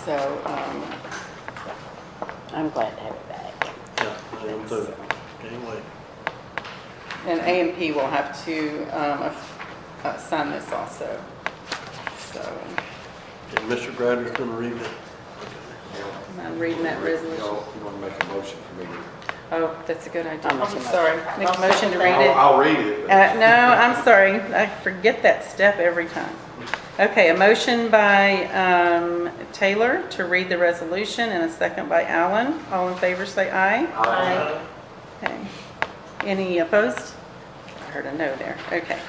So, I'm glad to have it back. Yeah, I am too. Can't wait. and A&P will have to, sign this also, so. And Mr. Greider's gonna read it. I'm reading that resolution. You want to make a motion for me to? Oh, that's a good idea. I'll make a I'm motion. sorry. Make a motion to read it. I'll read it. No, I'm sorry. I forget that step every time. Okay, a motion by Taylor to read the resolution and a second by Allen. All in favor, say aye. Aye. Okay. Any opposed? I heard a no there. Okay.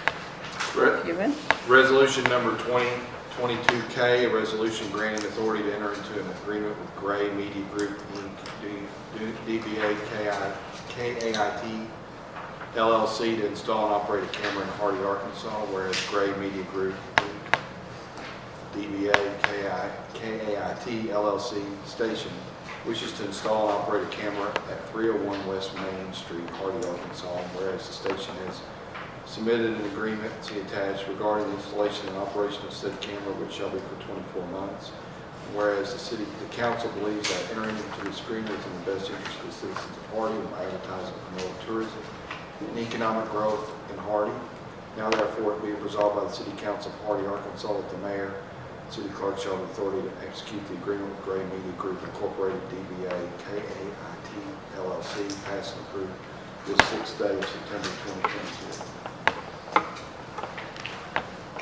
Cuban? Resolution number 2022K, a resolution granting authority to enter into an agreement with Gray Media Group, Inc., DBA KAIT LLC to install and operate a camera in Hardy, Arkansas, whereas Gray Media Group, Inc., DBA KAIT LLC station wishes to install and operate a camera at 301 West Main Street, Hardy, Arkansas, and whereas the station has submitted an agreement, see attached, regarding the installation and operation of said camera, which shall be for 24 months. Whereas the council believes that entering into this agreement is in the best interest of the citizens of Hardy and will advertise and promote tourism and economic growth in Hardy. Now therefore it be resolved by the City Council of Hardy, Arkansas, that the mayor and city clerk shall have authority to execute the agreement with Gray Media Group Incorporated, DBA KAIT LLC, pass and approve this 6th day of September 2022.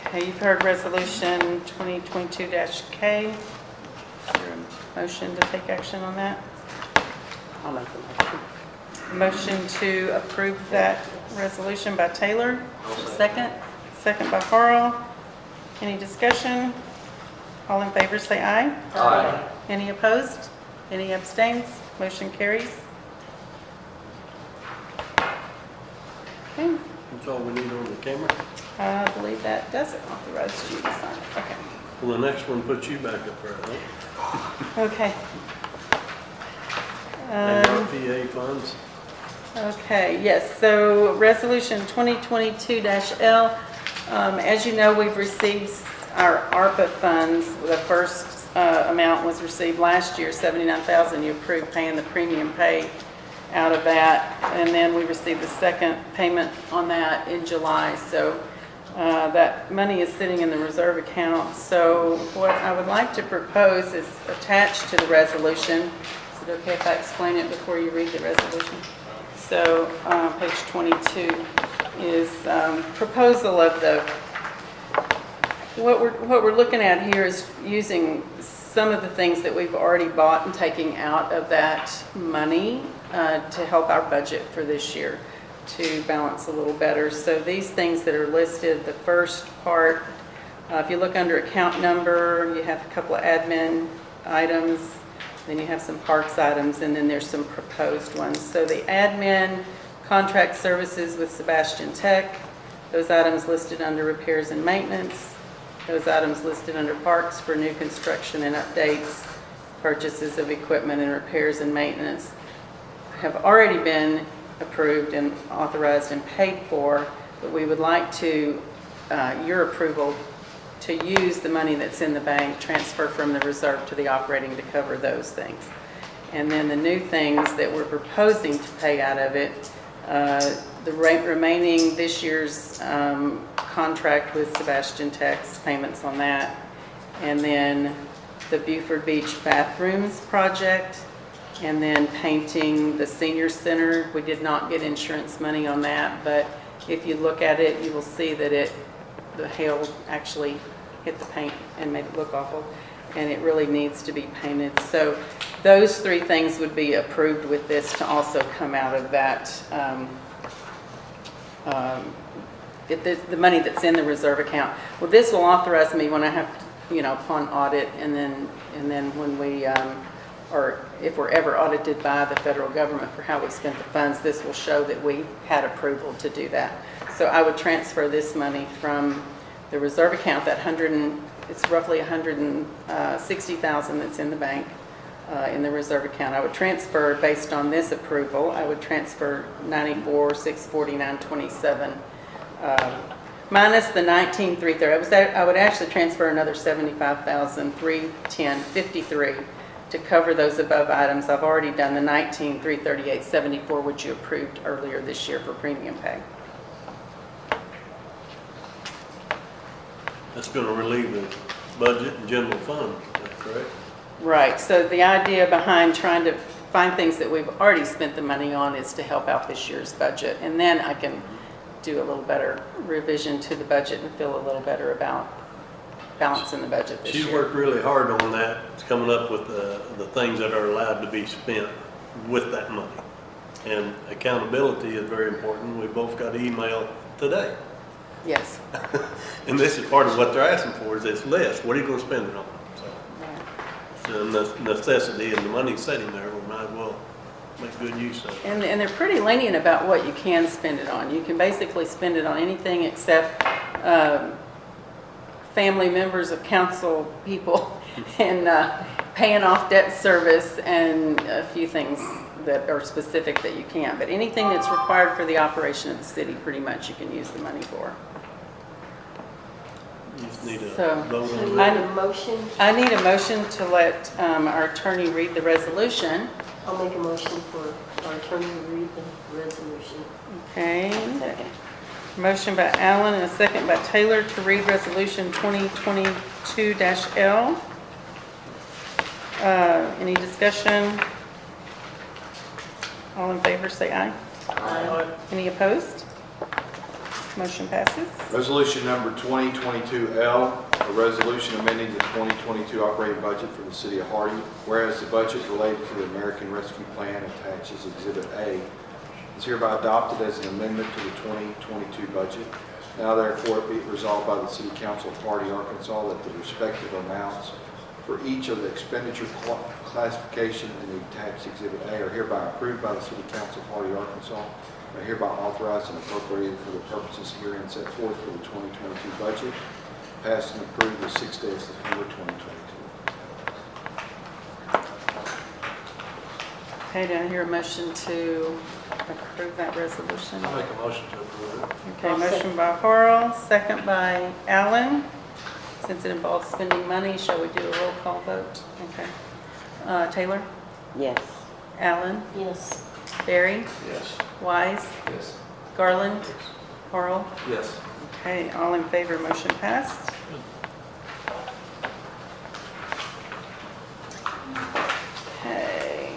Okay, you've heard resolution 2022-K. Is there a motion to take action on that? I'll make a motion. Motion to approve that resolution by Taylor. Second. Second by Harrell. Any discussion? All in favor, say aye. Aye. Any opposed? Any abstains? Motion carries. Okay, That's all we need on the camera. I believe that does it. Authorize you to sign it. Okay. Well, the next one puts you back up there, huh? Okay. ARPA funds. Okay, yes, so resolution 2022-L, as you know, we've received our ARPA funds. The first amount was received last year, $79,000. You approved paying the premium pay out of that, and then we received the second payment on that in July. So that money is sitting in the reserve account. So what I would like to propose is attached to the resolution. Is it okay if I explain it before you read the resolution? So page 22 is proposal of the, what we're looking at here is using some of the things that we've already bought and taking out of that money to help our budget for this year to balance a little better. So these things that are listed, the first part, if you look under account number, you have a couple of admin items, then you have some parks items, and then there's some proposed ones. So the admin contract services with Sebastian Tech, those items listed under repairs and maintenance, those items listed under parks for new construction and updates, purchases of equipment and repairs and maintenance have already been approved and authorized and paid for, but we would like to, your approval to use the money that's in the bank, transfer from the reserve to the operating to cover those things. And then the new things that we're proposing to pay out of it, the remaining this year's contract with Sebastian Tech's payments on that, and then the Beaufort Beach bathrooms project, and then painting the senior center. We did not get insurance money on that, but if you look at it, you will see that the hail actually hit the paint and made it look awful, and it really needs to be painted. So those three things would be approved with this to also come out of that, the money that's in the reserve account. Well, this will authorize me when I have, upon audit, and then when we, or if we're ever audited by the federal government for how we spent the funds, this will show that we had approval to do that. So I would transfer this money from the reserve account, it's roughly 160,000 that's in the bank, in the reserve account. I would transfer, based on this approval, I would transfer 94,649.27, minus the 19,330. I would actually transfer another 75,310.53 to cover those above items. I've already done the 19,338.74, which you approved earlier this year for premium pay. That's gonna relieve the budget and general fund, is that correct? Right, so the idea behind trying to find things that we've already spent the money on is to help out this year's budget. And then I can do a little better revision to the budget and feel a little better about balancing the budget this She's year. worked really hard on that, coming up with the things that are allowed to be spent with that money. And accountability is very important. We both got email today. Yes. And this is part of what they're asking for, is this list. What are you gonna spend it on? So it's a necessity, and the money's sitting there, we might as well make good use of it. And they're pretty lenient about what you can spend it on. You can basically spend it on anything except family members of council people and paying off debt service and a few things that are specific that you can't. But anything that's required for the operation of the city, pretty much you can use the money for. You just need a So, vote So on you that. need a motion? I need a motion to let our attorney read the resolution. I'll make a motion for our attorney to read the resolution. Okay. Second. Motion by Allen and a second by Taylor to read Resolution 2022-L. Any discussion? All in favor, say aye. Aye. Any opposed? Motion passes. Resolution number 2022L, a resolution amending the 2022 operating budget for the city of Hardy. Whereas the budget related to the American Rescue Plan attached as Exhibit A is hereby adopted as an amendment to the 2022 budget. Now therefore be it resolved by the City Council of Hardy, Arkansas, that the respective amounts for each of the expenditure classification in the attached Exhibit A are hereby approved by the City Council of Hardy, Arkansas, and are hereby authorized and appropriated for the purposes herein set forth for the 2022 budget, passed and approved the 6th day of September 2022. Okay, do I hear a motion to approve that resolution? I'll make a motion to approve it. Okay, I'll motion by Harrell, second by Allen. Since it involves spending money, shall we do a roll call vote? Okay. Taylor? Yes. Allen? Yes. Barry? Yes. Wise? Yes. Garland? Harrell? Yes. Okay, all in favor, motion passed. Okay.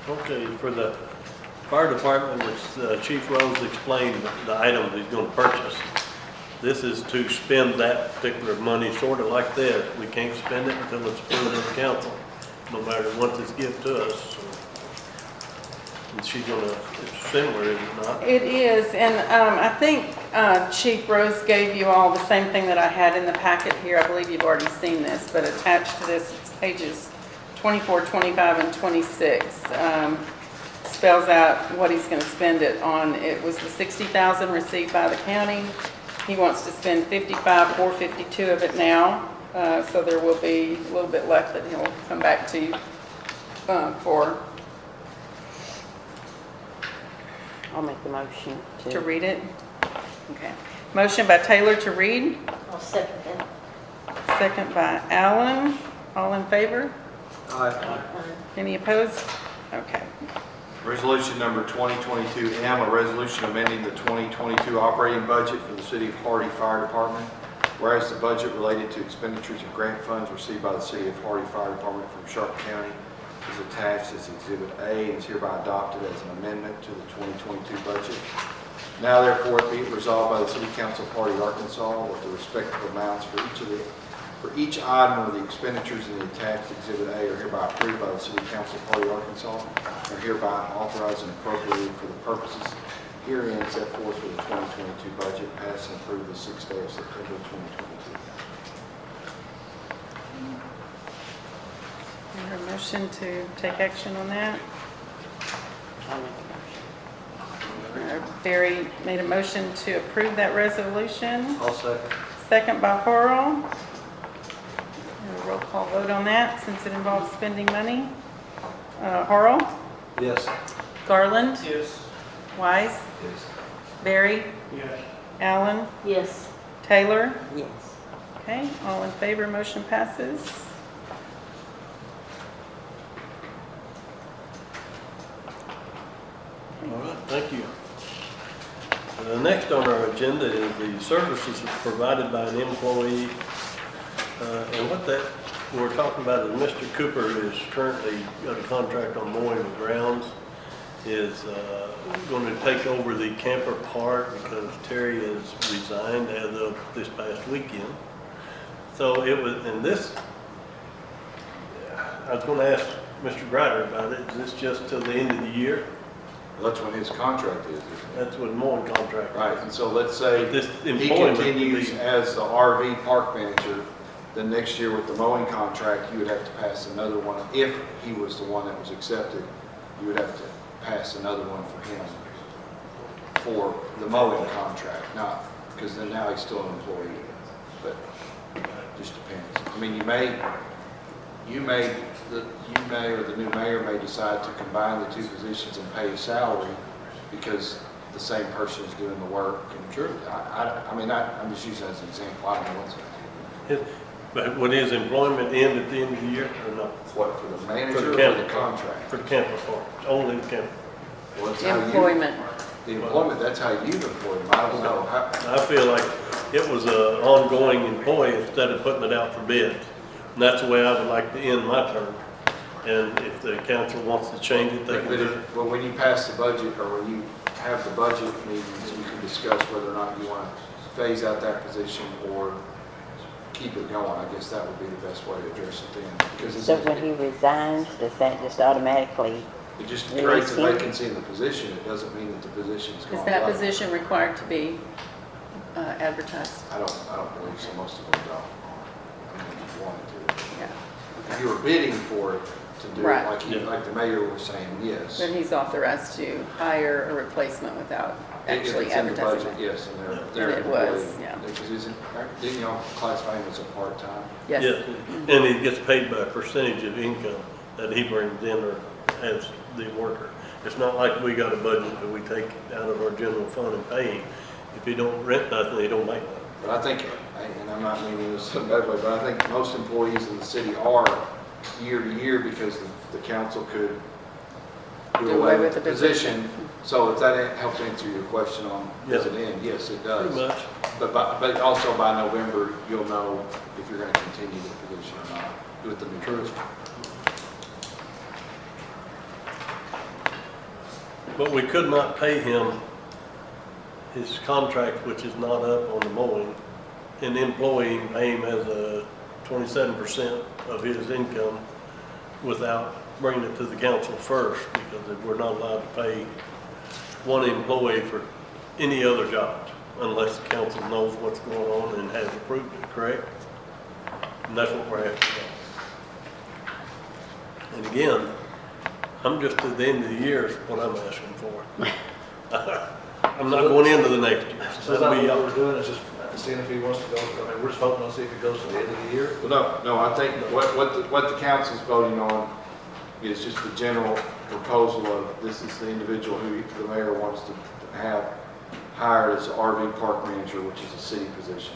Okay, for the fire department, which Chief Rose explained the item he's gonna purchase. This is to spend that particular money, sort of like this. We can't spend it until it's approved in the council, no matter what it's given to us. And she's gonna, it's similar, is it not? It is, and I think Chief Rose gave you all the same thing that I had in the packet here. I believe you've already seen this, but attached to this, it's pages 24, 25, and 26. Spells out what he's going to spend it on. It was the $60,000 received by the county. He wants to spend $55,452 of it now, so there will be a little bit left that he'll come back to you for. I'll make the motion To read it? Okay. Motion by Taylor to read, I'll second that. second by Allen. All in favor? Aye. Any opposed? Okay. Resolution number 2022M, a resolution amending the 2022 operating budget for the City of Hardy Fire Department. Whereas the budget related to expenditures of grant funds received by the City of Hardy Fire Department from Sharp County is attached as Exhibit A and is hereby adopted as an amendment to the 2022 budget. Now therefore be it resolved by the City Council of Hardy, Arkansas, that the respective amounts for each item of the expenditures in the attached Exhibit A are hereby approved by the City Council of Hardy, Arkansas, and are hereby authorized and appropriated for the purposes herein set forth for the 2022 budget, passed and approved the 6th day of September 2022. Is there a motion to take action on that? I'll make the motion. Barry made a motion to approve that resolution. I'll second. Second by Harrell. A roll call vote on that since it involves spending money. Harrell, Yes. Garland, Yes. Wise, Yes. Barry, Yes. Allen, Yes. Taylor. Yes. Okay, all in favor, motion passes. All right, thank you. Next on our agenda is the services provided by an employee. And what that we're talking about is Mr. Cooper is currently got a contract on mowing the grounds, is going to take over the camper park because Terry has resigned as of this past weekend. So it was, and this, I was going to ask Mr. Grider about it. Is this just till the end of the year? That's when his contract is, isn't it? That's what mowing contract. Right, and so let's say This he employment would continues be- as the RV park manager, then next year with the mowing contract, you would have to pass another one. If he was the one that was accepted, you would have to pass another one for him for the mowing contract, not, because then now he's still an employee, but it just depends. I mean, or the new mayor may decide to combine the two positions and pay a salary because the same person is doing the work. And sure, I'm just using it as an example. I don't know what's But would his employment end at the end of the year or not? what for the manager or for camper the contract. For the camper park, only the camper. Well, that's how you- Employment. The employment, that's how you employ them. I don't know. I feel like it was an ongoing employee instead of putting it out for bids. And that's the way I would like to end my term. And if the council wants to change it, they can But do it. when you pass the budget or when you have the budget meetings, you can discuss whether or not you want to phase out that position or keep it going. I guess that would be the best way to address it then. Because So when he resigns, does that just automatically, it just Release creates a him? vacancy in the position. It doesn't mean that the position's Is gone. that away. position required to be advertised? I don't believe so. Most of them don't. I mean, if you wanted to. Yeah. If you were bidding for it to do it, Right. like the mayor was saying, yes. But he's authorized to hire a replacement without If actually it's in the advertising budget, it. yes, and they're And it was, employed. yeah. Because didn't y'all classify him as a part-time? Yes. Yes, and he gets paid by a percentage of income that he brings in or as the worker. It's not like we got a budget that we take out of our general fund and pay him. If he don't rent nothing, he don't make nothing. But I think, and I'm not meaning this in a bad way, but I think most employees in the city are year to year because the council could do away with the position. So if that helps answer your question on, does it end? Yes, it does. Pretty much. But also by November, you'll know if you're going to continue the position or not with the new person. But we could not pay him his contract, which is not up on the mowing, and employee pay him as a 27% of his income without bringing it to the council first, because we're not allowed to pay one employee for any other jobs unless the council knows what's going on and has approved it, correct? And that's what we're asking for. And again, I'm just at the end of the year is what I'm asking for. I'm not going into the next year. So That'll that's be what up. we're doing, is just seeing if he wants to go, I mean, we're just voting on see if it goes to the end of the year. Well, no, I think what the council's voting on is just the general proposal of this is the individual who the mayor wants to have hired as the RV park manager, which is a city position,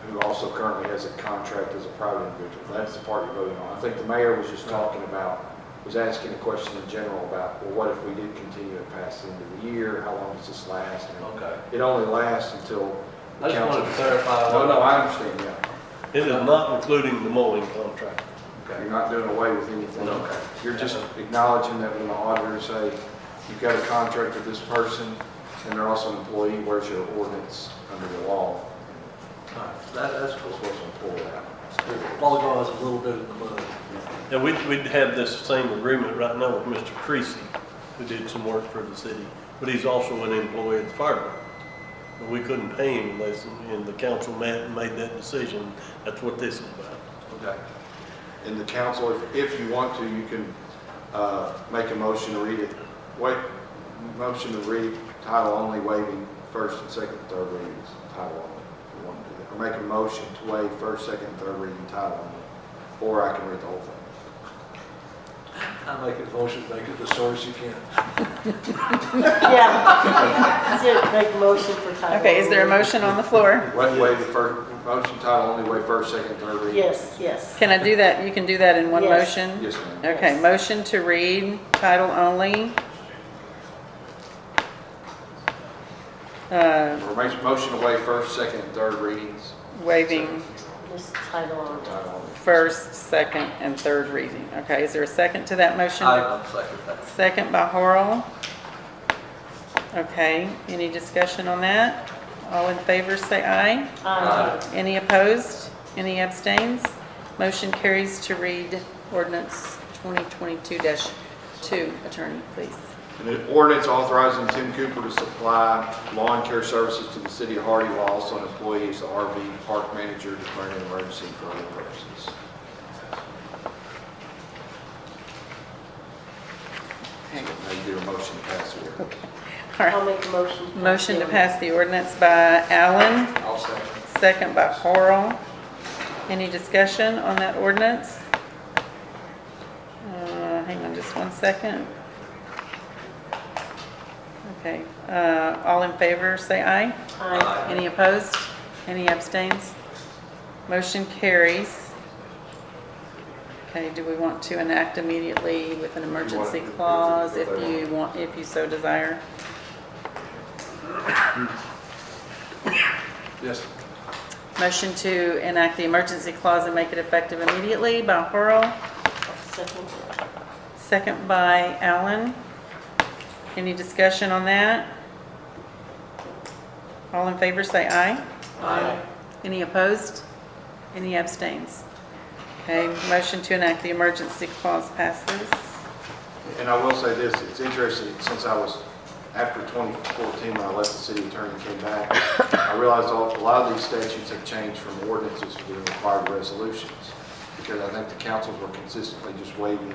who also currently has a contract as a private individual. That's the part you're voting on. I think the mayor was just talking about, was asking a question in general about, well, what if we did continue it past the end of the year? How long does this last? And Okay. it only lasts until I just wanted to council. clarify. No, I understand, yeah. It is not including the mowing contract. You're not doing away with anything. Okay. You're just acknowledging that when the auditors say, you've got a contract with this person, and they're also an employee, where's your ordinance under the law? That's We're cool. supposed to pull it out. Volleyball is a little bit in the mud. And we'd have this same agreement right now with Mr. Creasy, who did some work for the city, but he's also an employee of the fire department. But we couldn't pay him unless, and the council met and made that decision. That's what this is about. Okay. And the council, if you want to, you can make a motion to read it. Wait, motion to title only, waiving first and second and third readings, title only, if you want to do that. Or make a motion to waive first, second, and third reading, title only, or I can read the whole thing. I make a motion, make it the shortest you can. Yeah. Make a motion for title. Okay, is there a motion on the floor? Waive the first, motion title only, waive first, second, and third readings. Yes, yes. Can I do that? You can do that in one Yes. motion? Yes, ma'am. Okay, Yes. motion to read, title only. Or make a motion to waive first, second, and third readings. Waiving Just title on. Title only. first, second, and third reading. Okay, is there a second to that motion? I'll second that. Second by Horrell. Okay, any discussion on that? All in favor, say aye. Aye. Any opposed? Any abstains? Motion carries to read ordinance 2022-2. Attorney, please. An ordinance authorizing Tim Cooper to supply lawn care services to the city of Hardy while also an employee as the RV park manager declaring an emergency for other purposes. So now you do a motion to pass the ordinance. All right. I'll make a motion. Motion to pass the ordinance by Allen, I'll second. second by Horrell. Any discussion on that ordinance? Hang on just one second. Okay, all in favor, say aye. Aye. Any opposed? Any abstains? Motion carries. Okay, do we want to enact immediately with an emergency clause if you want, if you so desire? Yes. Motion to enact the emergency clause and make it effective immediately by Horrell, Second. second by Allen. Any discussion on that? All in favor, say aye. Aye. Any opposed? Any abstains? Okay, motion to enact the emergency clause passes. And I will say this, it's interesting, since I was, after 2014, when I left the city attorney and came back, I realized a lot of these statutes have changed from ordinances to being required resolutions. Because I think the councils were consistently just waiving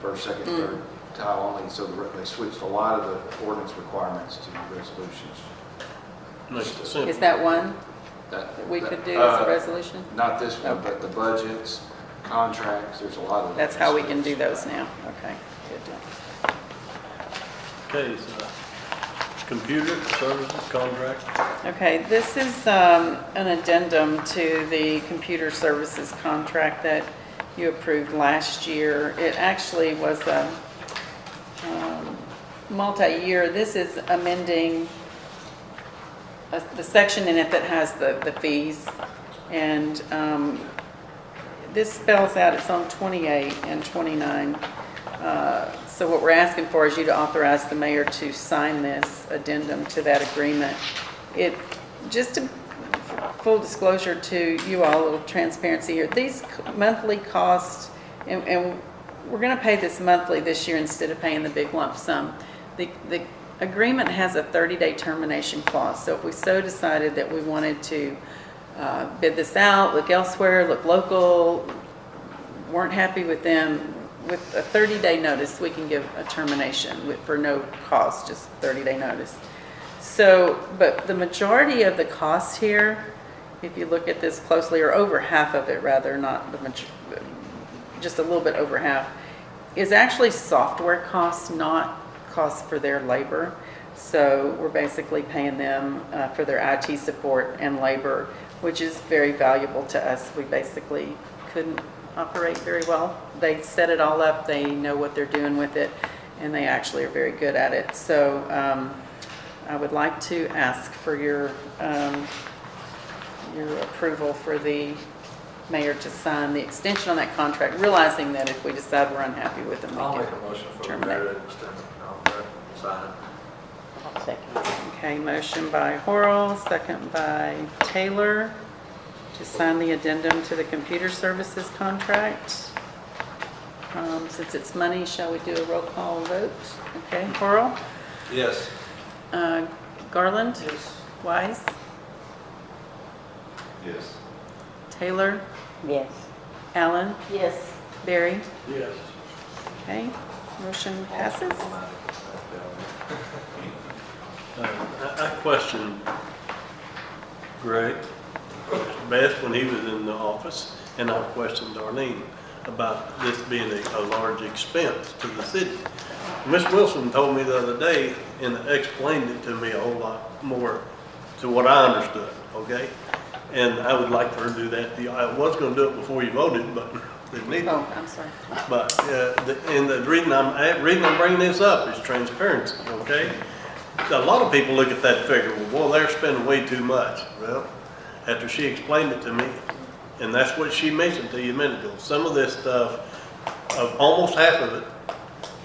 first, second, third title only, so they switched a lot of the ordinance requirements to resolutions. Makes it simple. Is that one That that we could do as a resolution? Not this one, Okay. but the budgets, contracts, there's a lot of. That's how we can do those now. Okay, good deal. Okay, so computer services contract. Okay, this is an addendum to the computer services contract that you approved last year. It actually was a multi-year. This is amending the section in it that has the fees. And this spells out, it's on 28 and 29. So what we're asking for is you to authorize the mayor to sign this addendum to that agreement. It, just to full disclosure to you all, a little transparency here, these monthly costs, and we're gonna pay this monthly this year instead of paying the big lump sum. The agreement has a 30-day termination clause, so if we so decided that we wanted to bid this out, look elsewhere, look local, weren't happy with them, with a 30-day notice, we can give a termination for no cost, just 30-day notice. So, but the majority of the costs here, if you look at this closely, or over half of it rather, not the just a little bit over half, is actually software costs, not costs for their labor. So we're basically paying them for their IT support and labor, which is very valuable to us. We basically couldn't operate very well. They set it all up, they know what they're doing with it, and they actually are very good at it. So I would like to ask for your approval for the mayor to sign the extension on that contract, realizing that if we decide we're unhappy with them, I'll we make can a motion for the terminate. mayor to extend the contract, sign it. I'll second. Okay, motion by Horrell, second by Taylor to sign the addendum to the computer services contract. Since it's money, shall we do a roll call vote? Okay, Horrell? Yes. Garland? Yes. Wise? Yes. Taylor? Yes. Allen? Yes. Barry? Yes. Okay, motion passes. I questioned Greg best when he was in the office, and I've questioned Darlene about this being a large expense to the city. Miss Wilson told me the other day and explained it to me a whole lot more to what I understood, okay? And I would like for her to do that. I was gonna do it before you voted, but didn't need to. Oh, I'm sorry. But, the reason I'm bringing this up is transparency, okay? A lot of people look at that figure, well, boy, they're spending way too much. Well, after she explained it to me, and that's what she mentioned to you a minute ago, some of this stuff, almost half of it,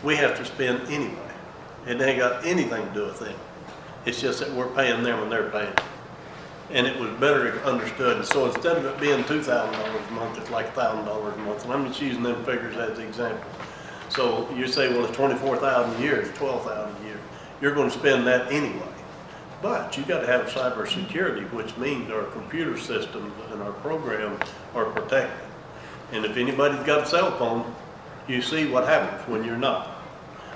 we have to spend anyway. It ain't got anything to do with them. It's just that we're paying them and they're paying. And it was better understood. And so instead of it being $2,000 a month, it's like $1,000 a month. And I'm just using them figures as the example. So you say, well, it's $24,000 a year, it's $12,000 a year. You're going to spend that anyway. But you got to have cybersecurity, which means our computer systems and our programs are protected. And if anybody's got a cell phone, you see what happens when you're not.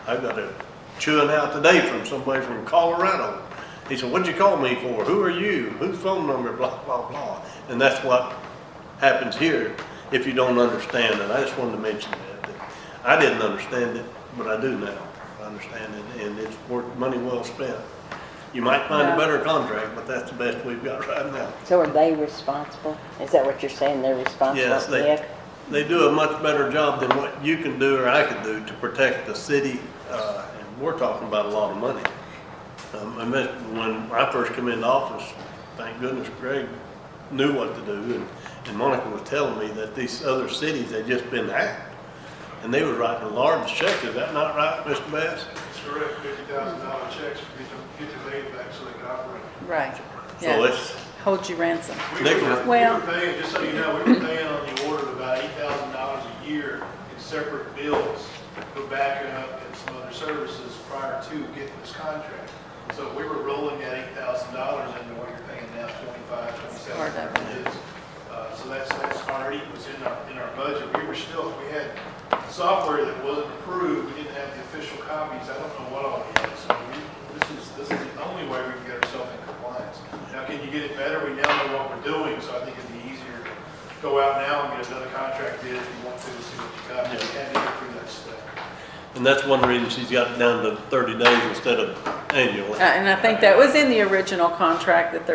I got a chewing out today from somebody from Colorado. He said, what'd you call me for? Who are you? Whose phone number? Blah, blah, blah. And that's what happens here if you don't understand it. I just wanted to mention that. I didn't understand it, but I do now. I understand it, and it's worth money well spent. You might find a better contract, but that's the best we've got right now. So are they responsible? Is that what you're saying? They're responsible? Yes, they do a much better job than what you can do or I could do to protect the city, and we're talking about a lot of money. When I first came into office, thank goodness Greg knew what to do, and Monica was telling me that these other cities had just been hacked, and they were writing large checks. Is that not right, Mr. Bass? That's correct, $50,000 checks to get the data back so they can operate. Right. So Yeah. it's, Hold you ransom. We Well- were paying, just so you know, we were paying on the order of about $8,000 a year in separate bills for backup and some other services prior to getting this contract. So we were rolling that $8,000 into what you're paying now, 25, 27, whatever it is. So that's already was in our budget. We had software that wasn't approved. We didn't have the official copies. I don't know what all we had. So this is the only way we can get ourselves in compliance. Now, can you get it better? We now know what we're doing, so I think it'd be easier to go out now and get another contract bid if you want to see what you got. But you had to get through that step. and that's one reason she's got it down to 30 days instead of annually. And I think that was in the original contract, the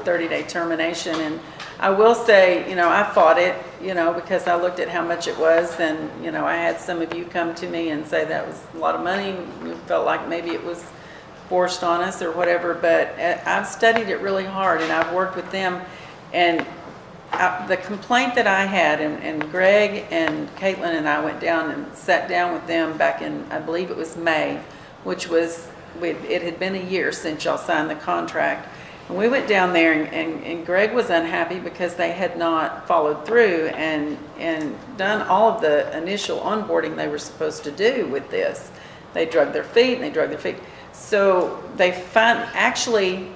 30-day termination. And I will say, I fought it, because I looked at how much it was, and, I had some of you come to me and say that was a lot of money. We felt like maybe it was forced on us or whatever, but I've studied it really hard, and I've worked with them. And the complaint that I had, and Greg and Caitlin and I went down and sat down with them back in, I believe it was May, which was, it had been a year since y'all signed the contract. And we went down there, and Greg was unhappy because they had not followed through and done all of the initial onboarding they were supposed to do with this. They drug their feet. So they actually,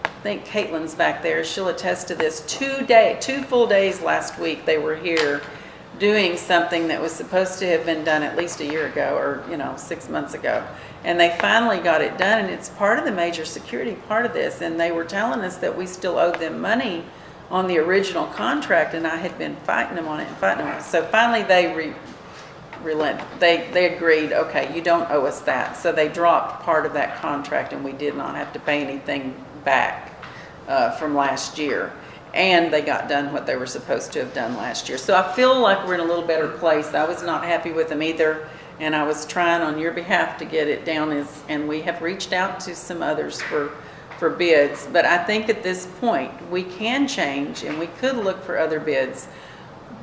I think Caitlin's back there, she'll attest to this, 2 full days last week they were here doing something that was supposed to have been done at least a year ago, or 6 months ago. And they finally got it done, and it's part of the major security part of this. And they were telling us that we still owed them money on the original contract, and I had been fighting them on it. So finally they relented. They agreed, okay, you don't owe us that. So they dropped part of that contract, and we did not have to pay anything back from last year. And they got done what they were supposed to have done last year. So I feel like we're in a little better place. I was not happy with them either, and I was trying on your behalf to get it down, and we have reached out to some others for bids. But I think at this point, we can change, and we could look for other bids.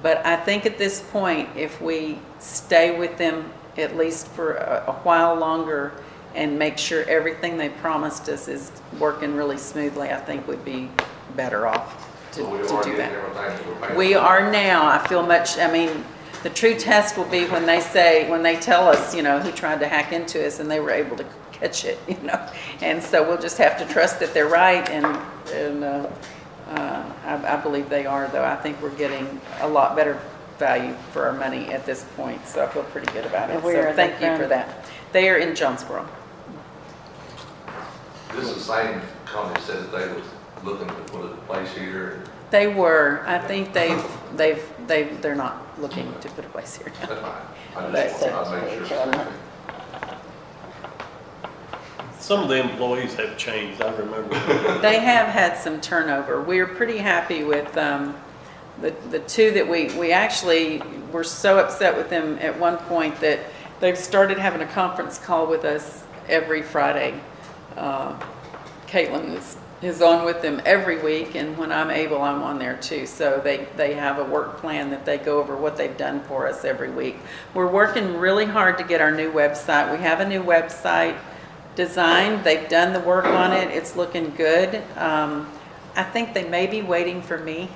But I think at this point, if we stay with them at least for a while longer and make sure everything they promised us is working really smoothly, I think we'd be better off to do that. We are now. I feel the true test will be when they tell us, who tried to hack into us and they were able to catch it, And so we'll just have to trust that they're right, and I believe they are, though. I think we're getting a lot better value for our money at this point, so I feel pretty good about it. And where So are thank they you for from? that. They are in Jonesboro. This is the same company that says they was looking to put a place here. They were, I think they're not looking to put a place here now. That's fine. I But- just want to make sure. Some of the employees have changed, I remember. They have had some turnover. We're pretty happy with the two that we actually were so upset with them at one point that they've started having a conference call with us every Friday. Caitlin is on with them every week, and when I'm able, I'm on there too. So they have a work plan that they go over what they've done for us every week. We're working really hard to get our new website. We have a new website designed. They've done the work on it. It's looking good. I think they may be waiting for me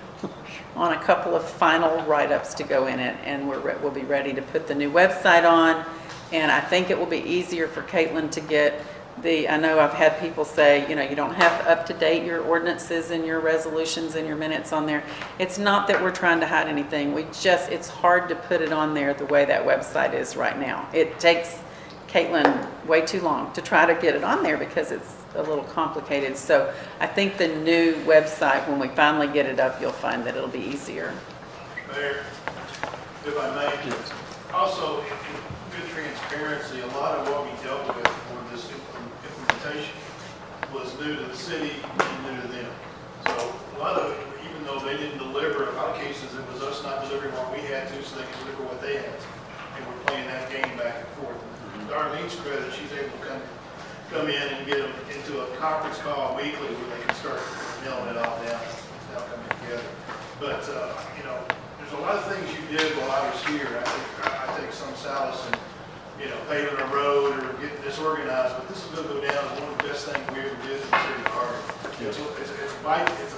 on a couple of final write-ups to go in it, and we'll be ready to put the new website on. And I think it will be easier for Caitlin to get I know I've had people say, you don't have up to date your ordinances and your resolutions and your minutes on there. It's not that we're trying to hide anything. It's hard to put it on there the way that website is right now. It takes Caitlin way too long to try to get it on there because it's a little complicated. So I think the new website, when we finally get it up, you'll find that it'll be easier. Mayor, if I may, also in good transparency, a lot of what we dealt with for this implementation was new to the city and new to them. So a lot of it, even though they didn't deliver, in a lot of cases it was us not delivering what we had to so they could deliver what they had to. And we're playing that game back and forth. And Darlene's credit, she's able to come in and get them into a conference call weekly where they can start nailing it all down. It's now coming together. But, there's a lot of things you did while I was here. I take some solace in, paving a road or getting disorganized, but this is going to go down as one of the best things we ever did in the city of Harvey. It's a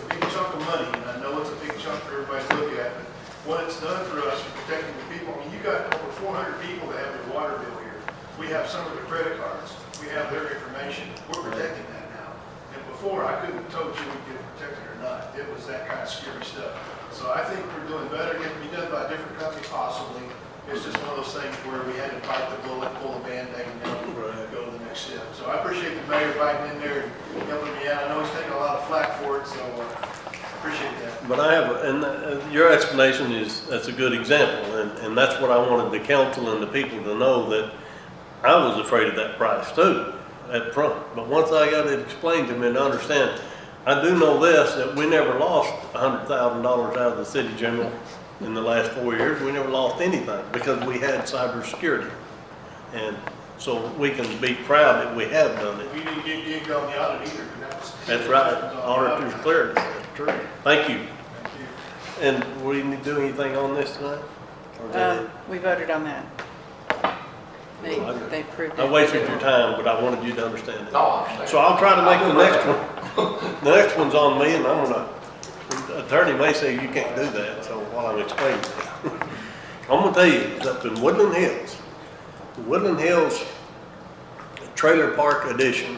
big chunk of money, and I know it's a big chunk for everybody to look at, but what it's done for us for protecting the people, you got over 400 people that have their water bill here. We have some of their credit cards. We have their information. We're protecting that now. And before, I couldn't have told you we'd get protected or not. It was that kind of scary stuff. So I think we're doing better. It can be done by a different company possibly. It's just one of those things where we had to bite the bullet, pull the Band-Aid, and then go to the next step. So I appreciate the mayor biting in there and helping me out. I know he's taking a lot of flack for it, so I appreciate that. But your explanation that's a good example, and that's what I wanted the council and the people to know, that I was afraid of that price too, up front. But once I got it explained to me and understand, I do know this, that we never lost $100,000 out of the city general in the last 4 years. We never lost anything because we had cybersecurity. And so we can be proud that we have done it. We didn't get gigged on the audit either. That's right, auditor's clearance, that's true. Thank you. Thank you. And we need to do anything on this tonight? Or is that it? We voted on that. They approved it. I wasted your time, but I wanted you to understand it. No, I understand. So I'll try to make the next one. The next one's on me, and the attorney may say you can't do that, so while I'm explaining it. I'm gonna tell you, it's up in Woodland Hills. The Woodland Hills Trailer Park Edition,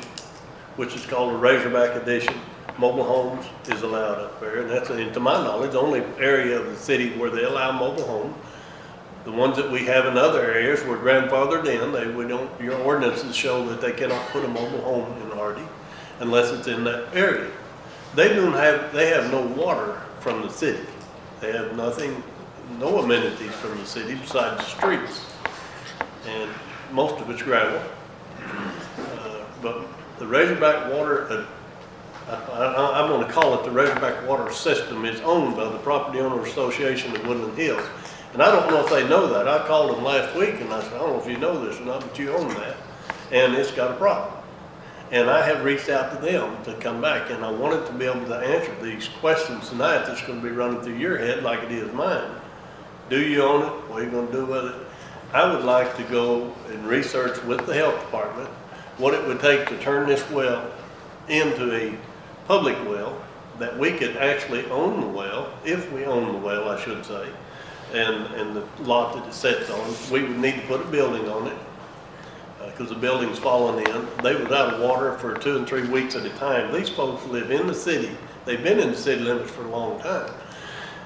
which is called the Razorback Edition, mobile homes is allowed up there, and that's, to my knowledge, the only area of the city where they allow mobile homes. The ones that we have in other areas were grandfathered in. Your ordinances show that they cannot put a mobile home in Hardy unless it's in that area. They have no water from the city. They have nothing, no amenities from the city besides the streets. And most of it's gravel. But the Razorback water, I'm going to call it the Razorback water system, is owned by the Property Owner Association of Woodland Hills. And I don't know if they know that. I called them last week and I said, I don't know if you know this or not, but you own that. And it's got a problem. And I have reached out to them to come back, and I wanted to be able to answer these questions tonight that's going to be running through your head like it is mine. Do you own it? What are you going to do with it? I would like to go and research with the health department what it would take to turn this well into a public well, that we could actually own the well, if we own the well, I should say, and the lot that it sits on. We would need to put a building on it, because the building's fallen in. They was out of water for 2 and 3 weeks at a time. These folks live in the city. They've been in the city limits for a long time.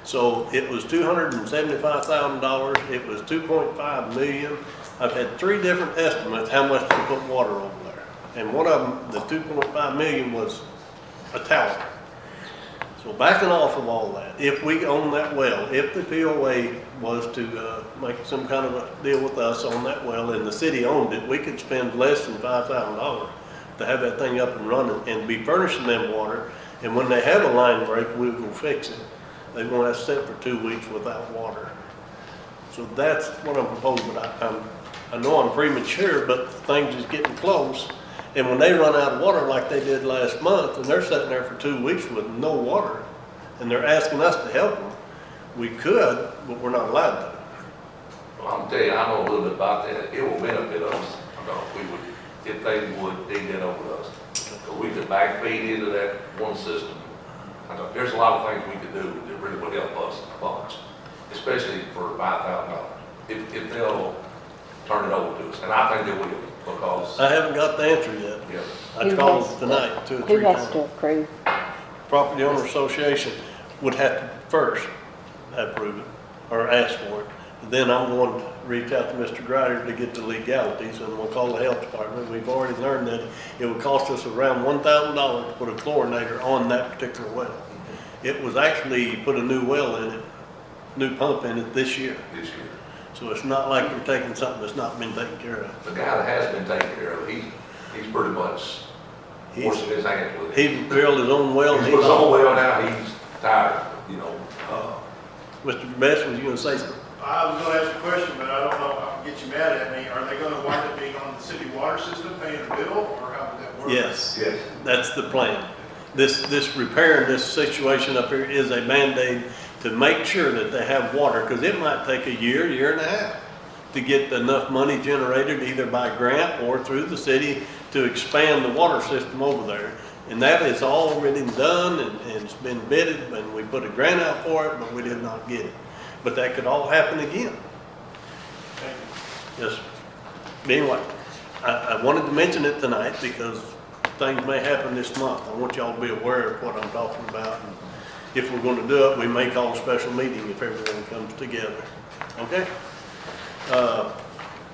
So it was $275,000. It was $2.5 million. I've had 3 different estimates how much to put water over there. And one of them, the 2.5 million was a tower. So backing off of all that, if we own that well, if the POA was to make some kind of a deal with us on that well and the city owned it, we could spend less than $5,000 to have that thing up and running and be furnishing them water. And when they have a line break, we'll go fix it. They won't have to sit for 2 weeks without water. So that's what I'm proposing, but I know I'm premature, but things is getting close. And when they run out of water like they did last month, and they're sitting there for 2 weeks with no water, and they're asking us to help them, we could, but we're not allowed to. Well, I'm gonna tell you, I know a little bit about that. It will benefit us, if they would dig that over us. Because we could back feed into that one system. There's a lot of things we could do that really would help us a bunch, especially for $5,000. If they'll turn it over to us, and I think they will, because. I haven't got the answer yet. Yeah. I called tonight 2 or 3 Who has times. to approve? Property Owner Association would have to first approve it or ask for it. Then I'm going to reach out to Mr. Grider to get the legalities, and we'll call the health department. We've already learned that it would cost us around $1,000 to put a chlorinator on that particular well. It was actually put a new well in it, new pump in it this year. This year. So it's not like we're taking something that's not been taken care of. The guy that has been taken care of, he's pretty much forcing his hands with it. He drilled his own well. He's put his own well now, he's tired, you know. Mr. Best, was you gonna say something? I was gonna ask a question, but I don't know if I can get you mad at me. Are they gonna wind up being on the city water system, paying a bill, or how would that work? Yes. Yes. That's the plan. This repairing this situation up here is a Band-Aid to make sure that they have water, because it might take a year and a half to get enough money generated either by grant or through the city to expand the water system over there. And that is already done and it's been bidded, and we put a grant out for it, but we did not get it. But that could all happen again. Thank you. Yes. Anyway, I wanted to mention it tonight because things may happen this month. I want y'all to be aware of what I'm talking about. And if we're going to do it, we may call a special meeting if everything comes together. Okay?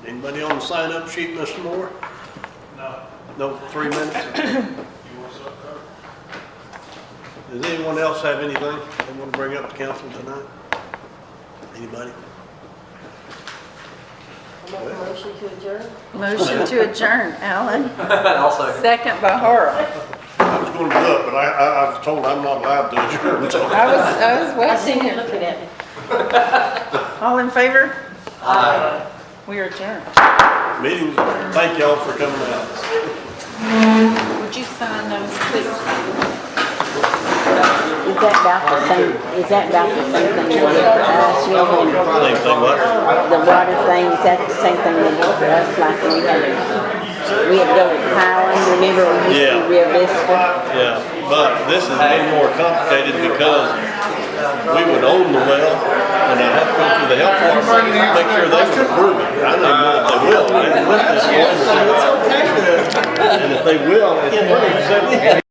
Anybody on the sign-up sheet, Mr. Moore? No, No, 3 minutes? you want something covered? Does anyone else have anything they want to bring up to council tonight? Anybody? I'll make a motion to adjourn. Motion to adjourn, Alan. I'll second. Second by Harold. I was going to do it, but I was told I'm not allowed to adjourn. So. I was I see waiting you here. looking at me. All in favor? Aye. We are adjourned. Meeting, thank y'all for coming out. Would you sign those, please? Is that about the same, is that about the same thing they did for us, you know, when Same thing, what? the water thing, is that the same thing they did for us, like we had to go to Highland, remember we used to be Rio Vista? Yeah, but this is a little more complicated because we would own the well, and I'd have to go through the health department to make sure they would approve it. I don't even know if they will. I haven't looked this long. And if they will, it's pretty simple.